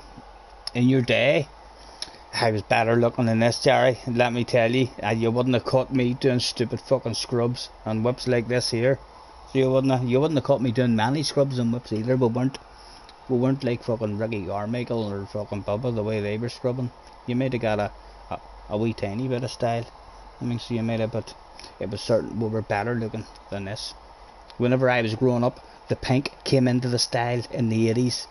in your day? I was better looking than this, Jerry, let me tell you. You wouldn't have caught me doing stupid fucking scrubs and whips like this here. So you wouldn't have caught me doing many scrubs and whips either. We weren't like fucking Ricky Carmichael or fucking Bubba the way they were scrubbing. You might have got a wee tiny bit of style. I mean, so you might have, but it was certain we were better looking than this. Whenever I was growing up, the pink came into the style in the 80s.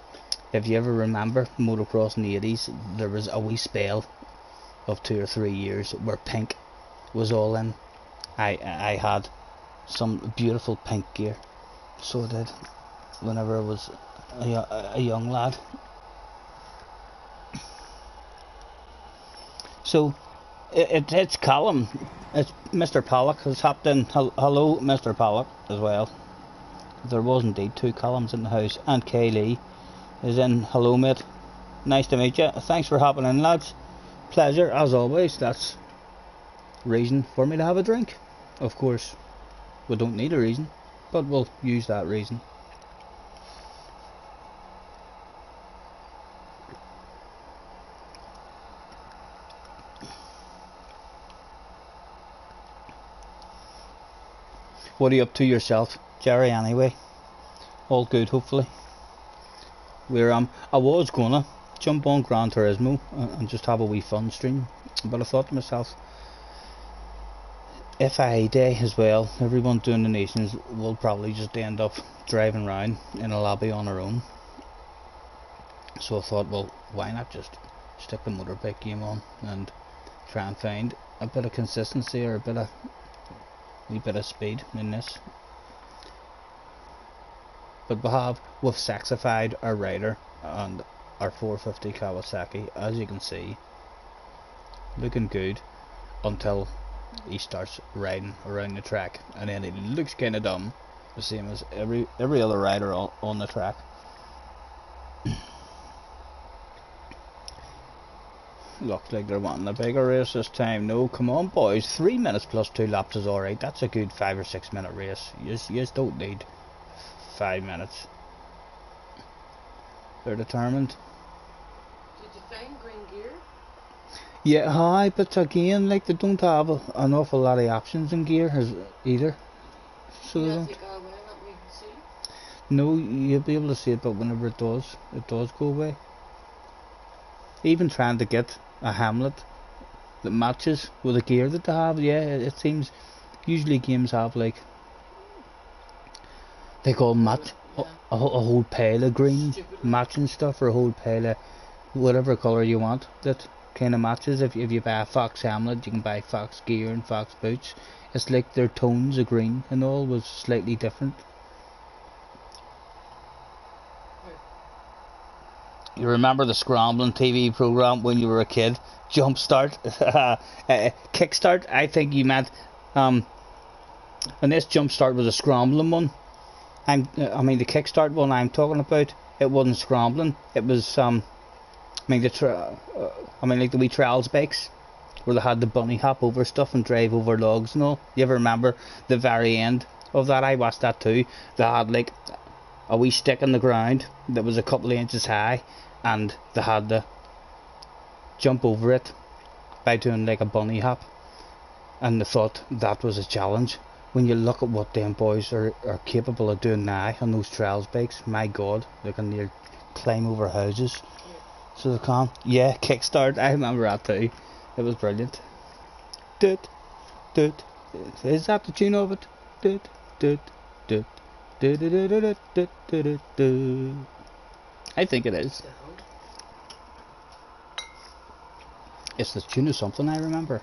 If you ever remember motocross in the 80s, there was a wee spell of 2 or 3 years where pink was all in. I had some beautiful pink gear, so I did, whenever I was a young lad. So it's Callum, it's Mr. Pollock has hopped in. Hello, Mr. Pollock as well. There was indeed two Callums in the house, and Kaylee is in. Hello, mate, nice to meet you. Thanks for hopping in, lads. Pleasure as always. That's reason for me to have a drink. Of course we don't need a reason, but we'll use that reason. What are you up to yourself, Jerry, anyway? All good, hopefully. We're I was gonna jump on Gran Turismo and just have a wee fun stream, but I thought to myself, FIA day as well, everyone doing the nations will probably just end up driving around in a lobby on their own. So I thought, well, why not just stick the motorbike game on and try and find a bit of consistency or a wee bit of speed in this. But we've sexified our rider and our 450 Kawasaki, as you can see, looking good until he starts riding around the track, and then he looks kind of dumb, the same as every other rider on the track. Looks like they're wanting a bigger race this time. No, come on boys, 3 minutes plus 2 laps is alright. That's a good 5 or 6 minute race. You just don't need 5 minutes. They're determined. Did you find green gear? Yeah, hi, but again, like they don't have an awful lot of options in gear either. So Can they I don't. take our way and let me see? No, you'll be able to see it, but whenever it does go away. Even trying to get a Hamlet that matches with the gear that they have, yeah, it seems usually games have like they call match Yeah. a whole pile of green Stupid. matching stuff or a whole pile of whatever colour you want that kind of matches. If you buy a Fox Hamlet, you can buy Fox gear and Fox boots. It's like their tones of green and all was slightly different. You remember the scrambling TV program when you were a kid? Jumpstart, Kickstart. I think you meant, and this Jumpstart was a scrambling one. I mean the Kickstart one I'm talking about. It wasn't scrambling. It was I mean like the wee trials bikes where they had the bunny hop over stuff and drive over logs and all. You ever remember the very end of that? I watched that too. They had like a wee stick in the ground that was a couple of inches high, and they had to jump over it by doing like a bunny hop, and they thought that was a challenge. When you look at what them boys are capable of doing now on those trials bikes, my god, they can near climb over houses. So they can. Yeah, Kickstart, I remember that too. It was brilliant. Doot, doot. Is that the tune of it? Doot, doot, doot. I think it is. It's the tune of something I remember.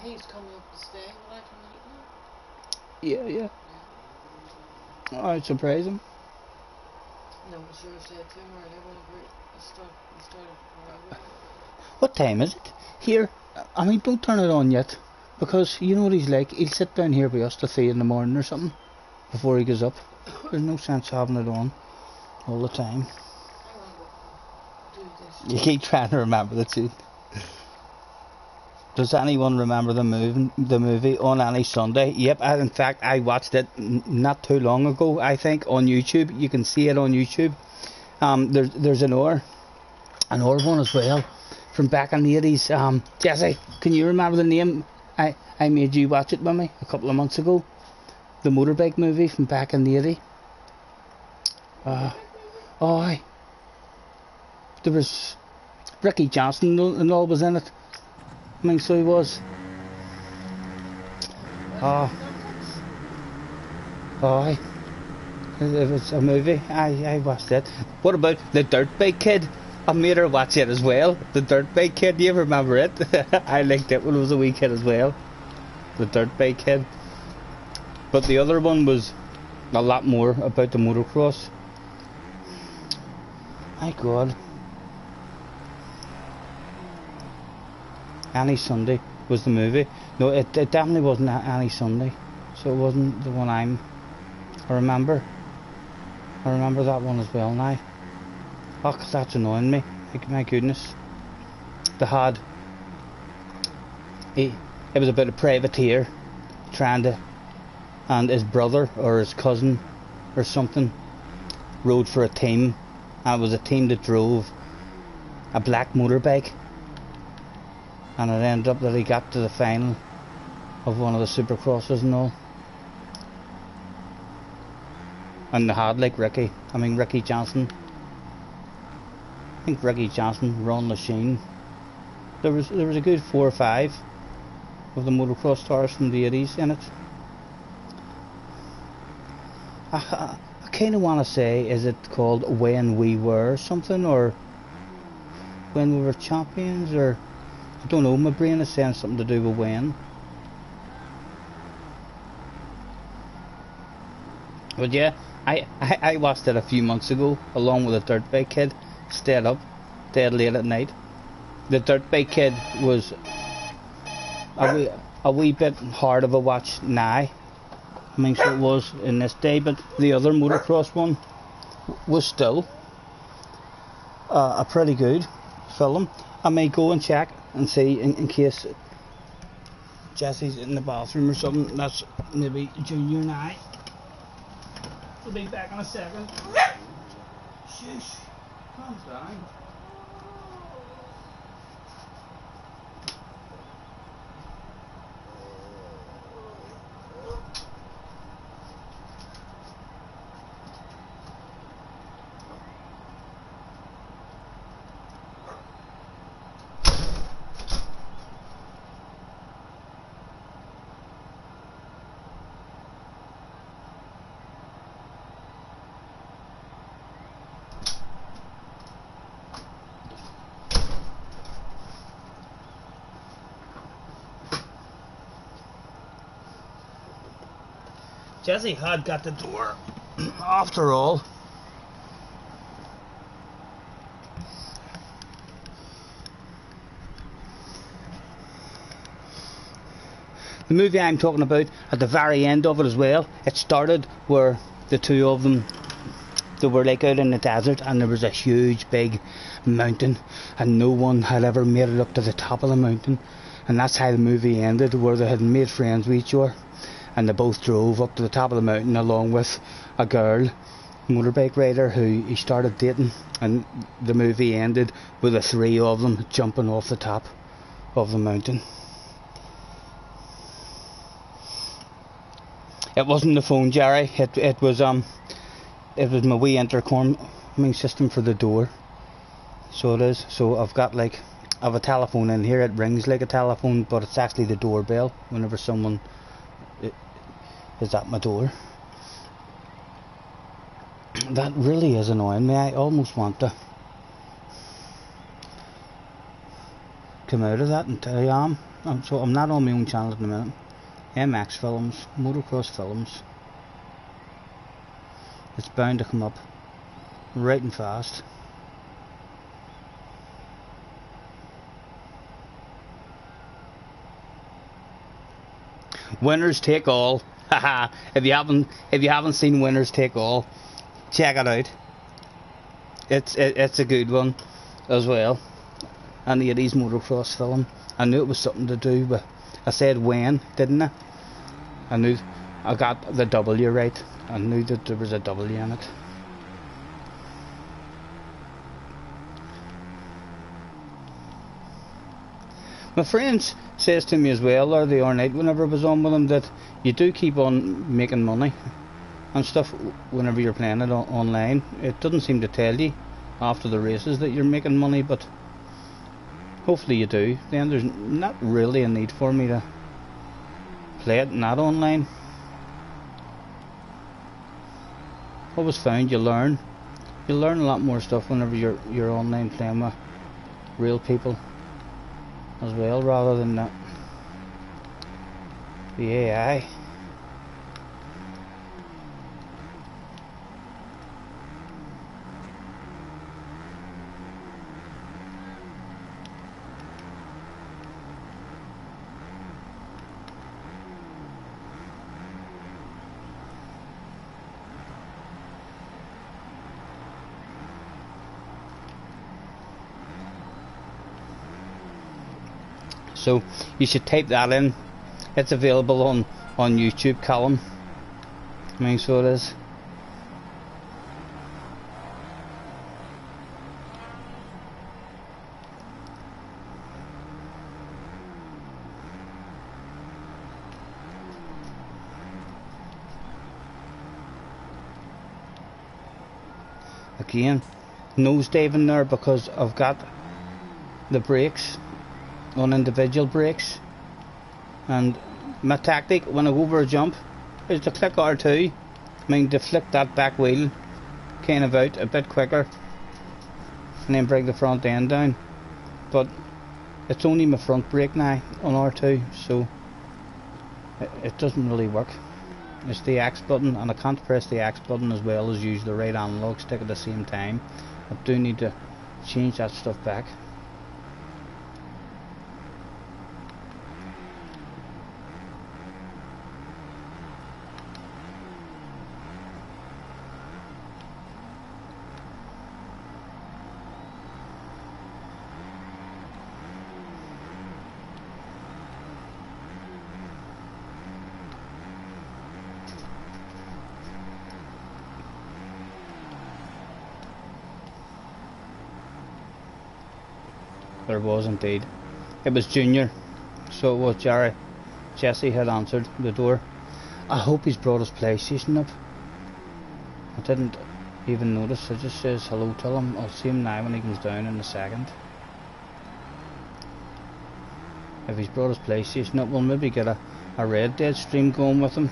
He's coming up to stay. Will I come meet him? Yeah, yeah. Oh, I'd surprise him. No, I should have said to him earlier whenever he started arriving. What time is it? Here, I mean, don't turn it on yet. Because you know what he's like. He'll sit down here by us till 3 in the morning or something before he goes up. There's no sense having it on all the time. I want to do this. You keep trying to remember the tune. Does anyone remember the movie On Any Sunday? Yep, in fact I watched it not too long ago, I think, on YouTube. You can see it on YouTube. There's an hour one as well from back in the 80s. Jesse, can you remember the name? I made you watch it with me a couple of months ago. The motorbike movie from back in the 80s. Aye. There was Ricky Johnson and all was in it. I mean, so he was. Aye. It was a movie. I watched it. What about the Dirt Bike Kid? I made her watch it as well. The Dirt Bike Kid. Do you ever remember it? I liked it when I was a wee kid as well. The Dirt Bike Kid. But the other one was a lot more about the motocross. My God. Any Sunday was the movie. No, it definitely wasn't Any Sunday. So it wasn't the one I remember. I remember that one as well now. Oh, that's annoying me. My goodness. They had... It was about a privateer trying to... And his brother or his cousin or something rode for a team. And it was a team that drove a black motorbike. And it ended up that he got to the final of one of the supercrosses and all. And they had like Ricky Johnson. I think Ricky Johnson, Ron Lachine. There was a good 4 or 5 of the motocross stars from the 80s in it. I kind of want to say, is it called When We Were something, or When We Were Champions, or I don't know, my brain is saying something to do with when. But yeah, I watched it a few months ago along with the Dirt Bike Kid. Stayed up dead late at night. The Dirt Bike Kid was a wee bit hard of a watch now. I mean, so it was in this day, but the other motocross one was still a pretty good film. I may go and check and see in case Jesse's in the bathroom or something. That's maybe Junior and I. We'll be back in a second. Shush. Calm down. Jesse had got the door after all. The movie I'm talking about, at the very end of it as well, it started where the two of them, they were like out in the desert and there was a huge big mountain and no one had ever made it up to the top of the mountain, and that's how the movie ended, where they had made friends with each other. And they both drove up to the top of the mountain along with a girl, motorbike rider, who he started dating, and the movie ended with the three of them jumping off the top of the mountain. It wasn't the phone, Jerry. It was my wee intercoming system for the door. So it is. So I've got I have a telephone in here. It rings like a telephone, but it's actually the doorbell whenever someone is at my door. That really is annoying me. I almost want to come out of that and tell you I'm not on my own channel at the minute. MX Films, Motocross Films. It's bound to come up right and fast. Winners take all. Haha. if you haven't seen Winners Take All, check it out. It's a good one as well. An 80s motocross film. I knew it was something to do with, I said when, didn't I? I knew I got the W right. I knew that there was a W in it. My friends says to me as well, or the other night whenever I was on with them, that you do keep on making money and stuff whenever you're playing it online. It doesn't seem to tell you after the races that you're making money, but hopefully you do. Then there's not really a need for me to play it not online. Always found you learn a lot more stuff whenever you're online playing with real people as well, rather than the AI. So you should type that in. It's available on YouTube, column. I mean, so it is. Again, nosediving there because I've got the brakes on individual brakes, and my tactic when I go over a jump is to click R2. I mean, to flick that back wheel kind of out a bit quicker and then bring the front end down, but it's only my front brake now on R2, so it doesn't really work. It's the X button, and I can't press the X button as well as use the right analog stick at the same time. I do need to change that stuff back. There was indeed. It was Junior. So it was Jerry. Jesse had answered the door. I hope he's brought his PlayStation up. I didn't even notice. I just says hello to him. I'll see him now when he comes down in a second. If he's brought his PlayStation up, we'll maybe get a Red Dead stream going with him.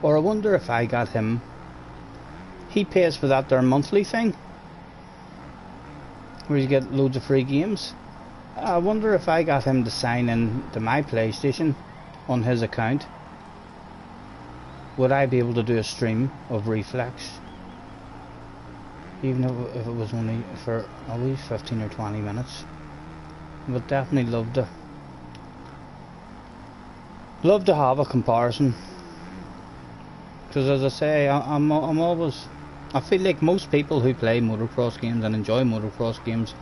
Or I wonder if I got him. He pays for that there monthly thing, where you get loads of free games. I wonder if I got him to sign in to my PlayStation on his account, would I be able to do a stream of Reflex? Even if it was only for a wee 15 or 20 minutes. I would definitely love to have a comparison. Because as I say, I'm always, I feel like most people who play motocross games and enjoy motocross games,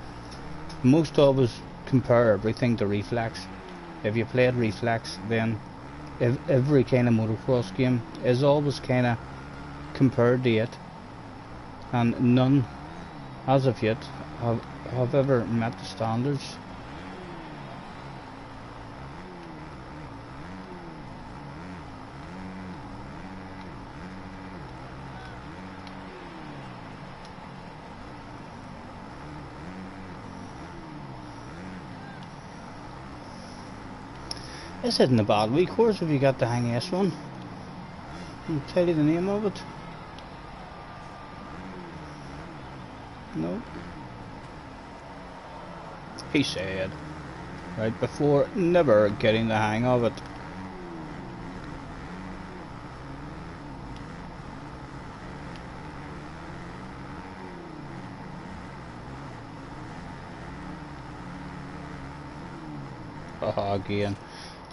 most of us compare everything to Reflex. If you played Reflex, then every kind of motocross game is always kind of compared to it, and none as of yet have ever met the standards. This isn't a bad wee course if you got the hang of this one. I'll tell you the name of it. No. He said right before, never getting the hang of it. Again.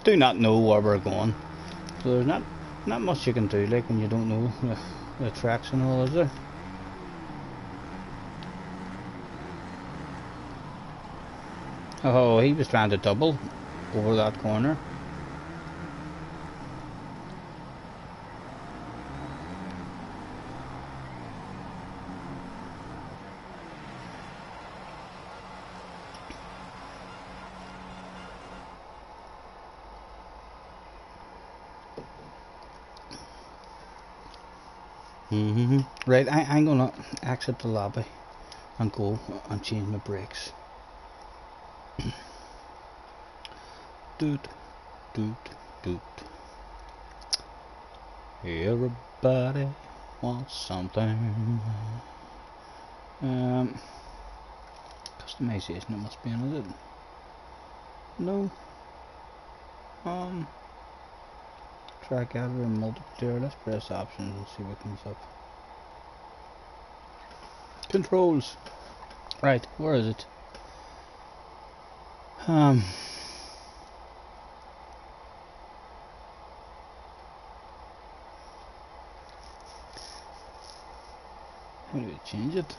Do not know where we're going, so there's not much you can do like when you don't know the tracks and all, is there? Oh, he was trying to double over that corner. Right, I'm gonna exit the lobby and go and change my brakes. Doot, doot, doot. Everybody wants something. Customization, it must be in, is it? No. Track editor and multiplayer. Let's press options and see what comes up. Controls. Right, where is it? How do we change it?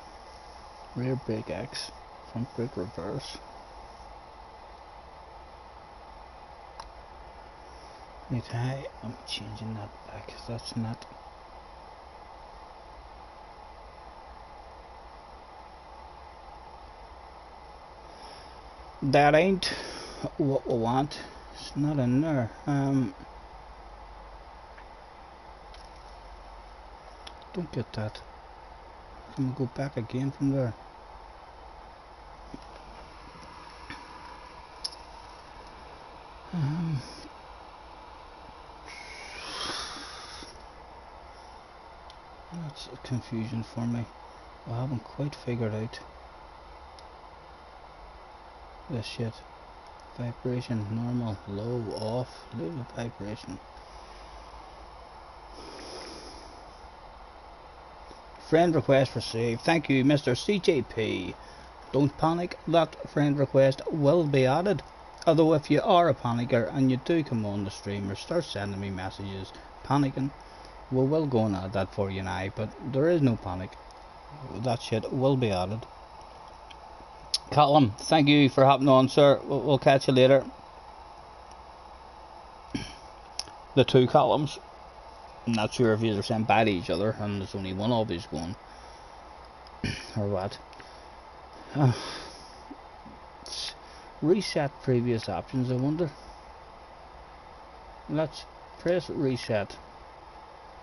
Rear brake X, front brake reverse. Okay, I'm changing that back. That's not. That ain't what we want. It's not in there. Don't get that. Can we go back again from there? That's a confusion for me. I haven't quite figured out this shit. Vibration, normal, low, off, little vibration. Friend request received. Thank you, Mr. CJP. Don't panic, that friend request will be added. Although if you are a panicker and you do come on the stream or start sending me messages panicking, we will go and add that for you now, but there is no panic. That shit will be added. Callum, thank you for hopping on, sir. We'll catch you later. The two columns. I'm not sure if you're sent by to each other and there's only one of you going. Or what. Reset previous options, I wonder. Let's press reset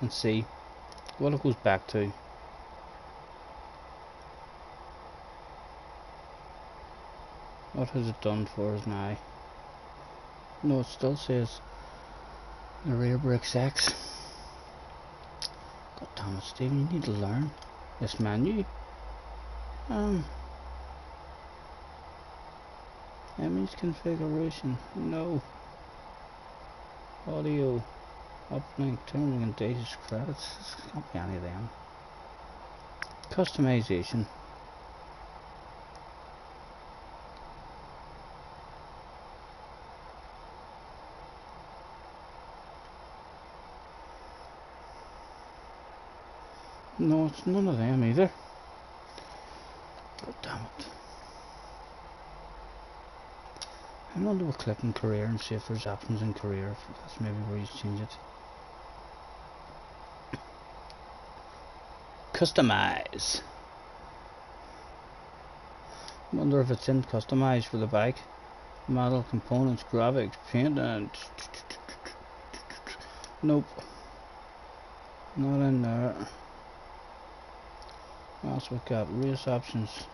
and see what it goes back to. What has it done for us now? No, it still says the rear brakes X. God damn it, Stephen, you need to learn this menu. Image configuration, no. Audio, uplink, turning and data credits. It can't be any of them. Customization. No, it's none of them either. God damn it. I'm going to do a click in career and see if there's options in career. That's maybe where you change it. Customize. Wonder if it's in customize for the bike. Model, components, graphics, paint, and nope. Not in there. What else we got? Race options.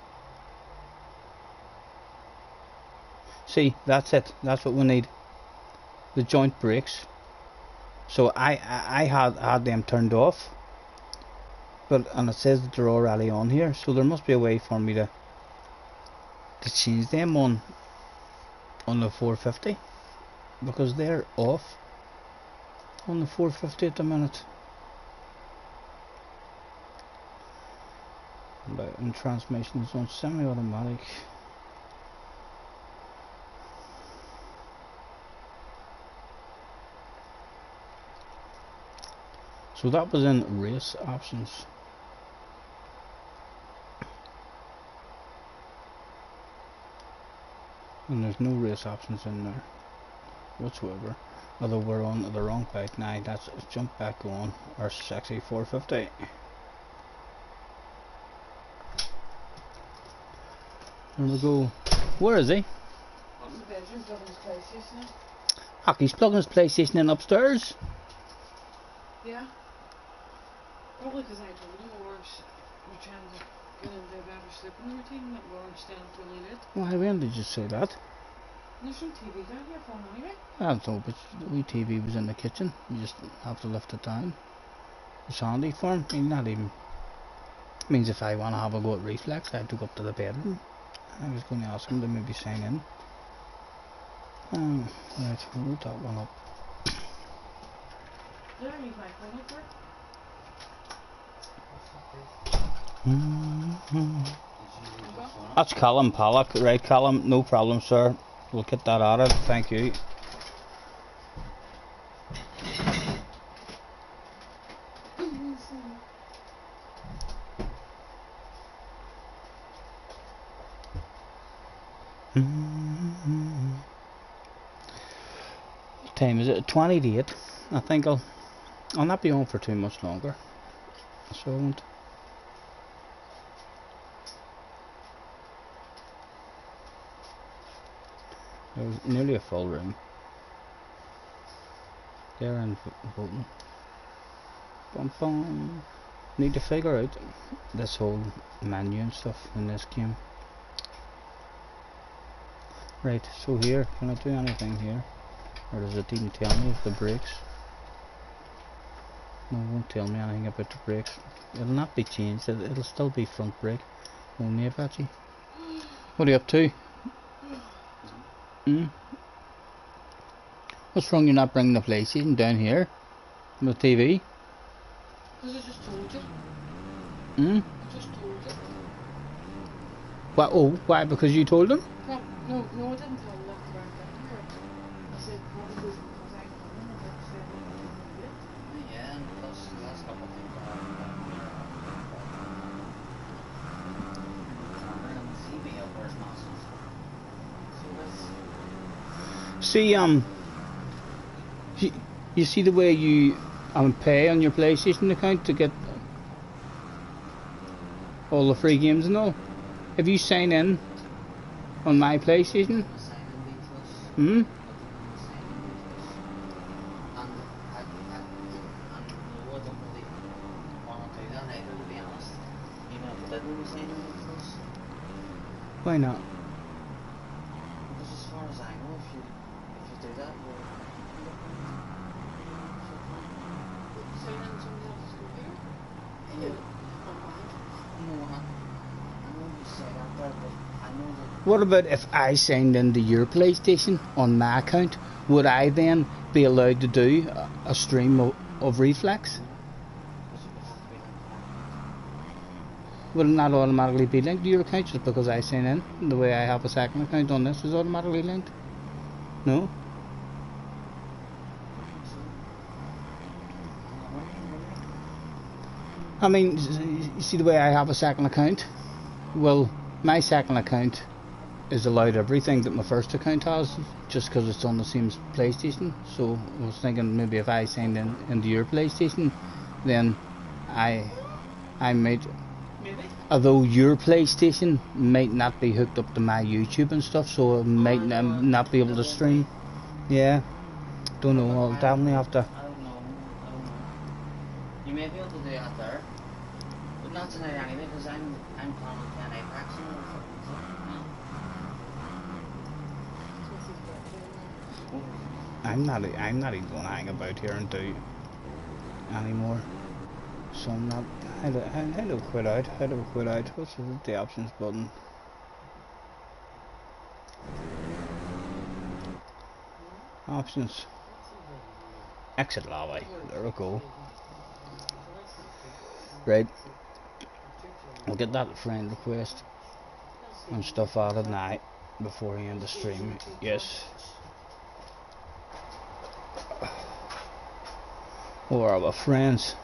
See, that's it. That's what we need. The joint brakes. So I had them turned off, and it says that they're already on here. So there must be a way for me to change them on the 450, because they're off on the 450 at the minute. And transmission is on semi-automatic. So that was in race options. And there's no race options in there whatsoever. Although we're on the wrong bike now. Let's jump back on our sexy 450. There we go. Where is he? In the bedroom, plugging his PlayStation in. He's plugging his PlayStation in upstairs. Yeah. Probably because I told him we were trying to get into a better sleeping routine, that we weren't staying up really late. Why, when did you say that? There's some TV down here for him anyway. I don't know, but the wee TV was in the kitchen. You just have to lift it down. It's handy for him. I mean, not even. Means if I want to have a go at reflex, I have to go up to the bedroom. I was going to ask him to maybe sign in. Right, we'll load that one up. Did I leave my phone up there? That's Callum Pollock, right, Callum? No problem, sir. We'll get that added. Thank you. What time is it? 20 to 8. I think I'll not be on for too much longer, so I won't. There was nearly a full room. There and voting. Bum bum. Need to figure out this whole menu and stuff in this game. Right, so here, can I do anything here? Or does it even tell me if the brakes? No, it won't tell me anything about the brakes. It'll not be changed, it'll still be front brake. Only Apache. What are you up to? What's wrong you're not bringing the PlayStation down here? On the TV? Because I just told you. I just told you. What? Oh, why? Because you told him? No, I didn't tell him left around down here. I said probably because I told him and I said it. Yeah, and plus the last couple of things I have camera and the female, where's my see, you see the way you pay on your PlayStation account to get all the free games and all. If you sign in on my PlayStation, why not? Because as far as I know, if you do that, Sign in somebody else's computer? you're... Oh, No, I know you say that there, but I know that... What about if I signed into your PlayStation on my account? Would I then be allowed to do a stream of Reflex? Because it would have to be like that. Will it not automatically be linked to your account just because I sign in? The way I have a second account on this is automatically linked? No? I mean, you see the way I have a second account? Well, my second account is allowed everything that my first account has, just because it's on the same PlayStation. So I was thinking maybe if I signed in into your PlayStation, then I might, maybe. although your PlayStation might not be hooked up to my YouTube and stuff, so I might not be able to stream. Yeah, don't know. I'll definitely have to. I don't know. You may be able to do that there, but not tonight anyway, because I'm planning on playing Apex and all. I'm not even going to hang about here and do anymore. So I'm not. How do I quit out? How do I quit out? What's the options button? Options. Exit lobby. There we go. Right. I'll get that friend request and stuff added now before I end the stream. Yes. Or our friends.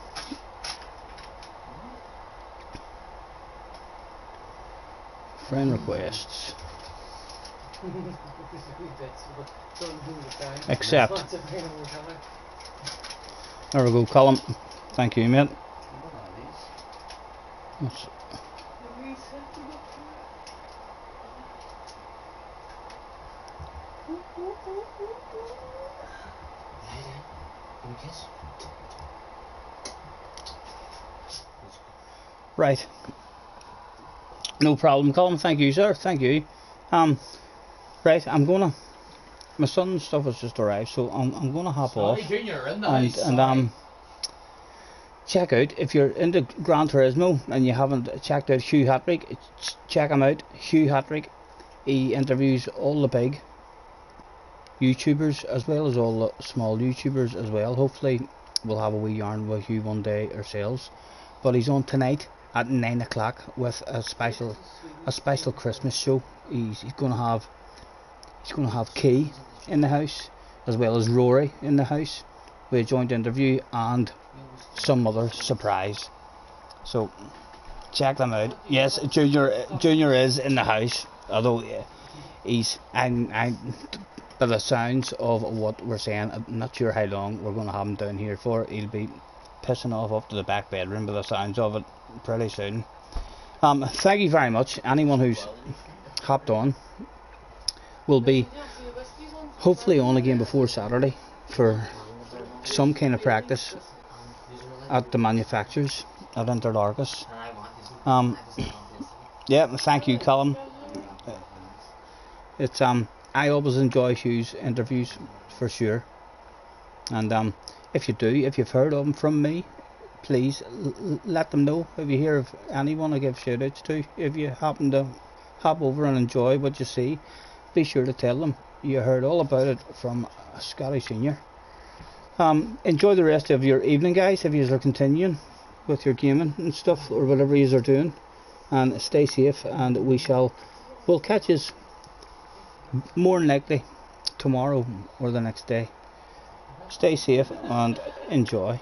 Friend requests. Accept. There we go, Colin. Thank you, mate. That's right. No problem, Colin. Thank you, sir. Thank you. Right. My son's stuff has just arrived, so I'm gonna hop off. Junior in the And check out, if you're into Gran Turismo and you haven't checked out Hugh Hattrick, check him out. Hugh Hattrick. He interviews all the big YouTubers as well as all the small YouTubers as well. Hopefully we'll have a wee yarn with Hugh one day ourselves. But he's on tonight at 9 o'clock with a special Christmas show. He's gonna have Key in the house as well as Rory in the house with a joint interview and some other surprise. So check them out. Yes, Junior is in the house, although he's by the sounds of what we're saying, I'm not sure how long we're going to have him down here for. He'll be pissing off up to the back bedroom by the sounds of it pretty soon. Thank you very much. Anyone who's hopped on will be hopefully on again before Saturday for some kind of practice at the manufacturers at Interlargus. Yeah, thank you, Colin. It's I always enjoy Hugh's interviews for sure, and if you've heard of them from me, please let them know. If you hear of anyone I give shout outs to, if you happen to hop over and enjoy what you see, be sure to tell them you heard all about it from Scotty Senior. Enjoy the rest of your evening, guys, if you are continuing with your gaming and stuff or whatever you are doing, and stay safe, and we'll catch you more than likely tomorrow or the next day. Stay safe and enjoy.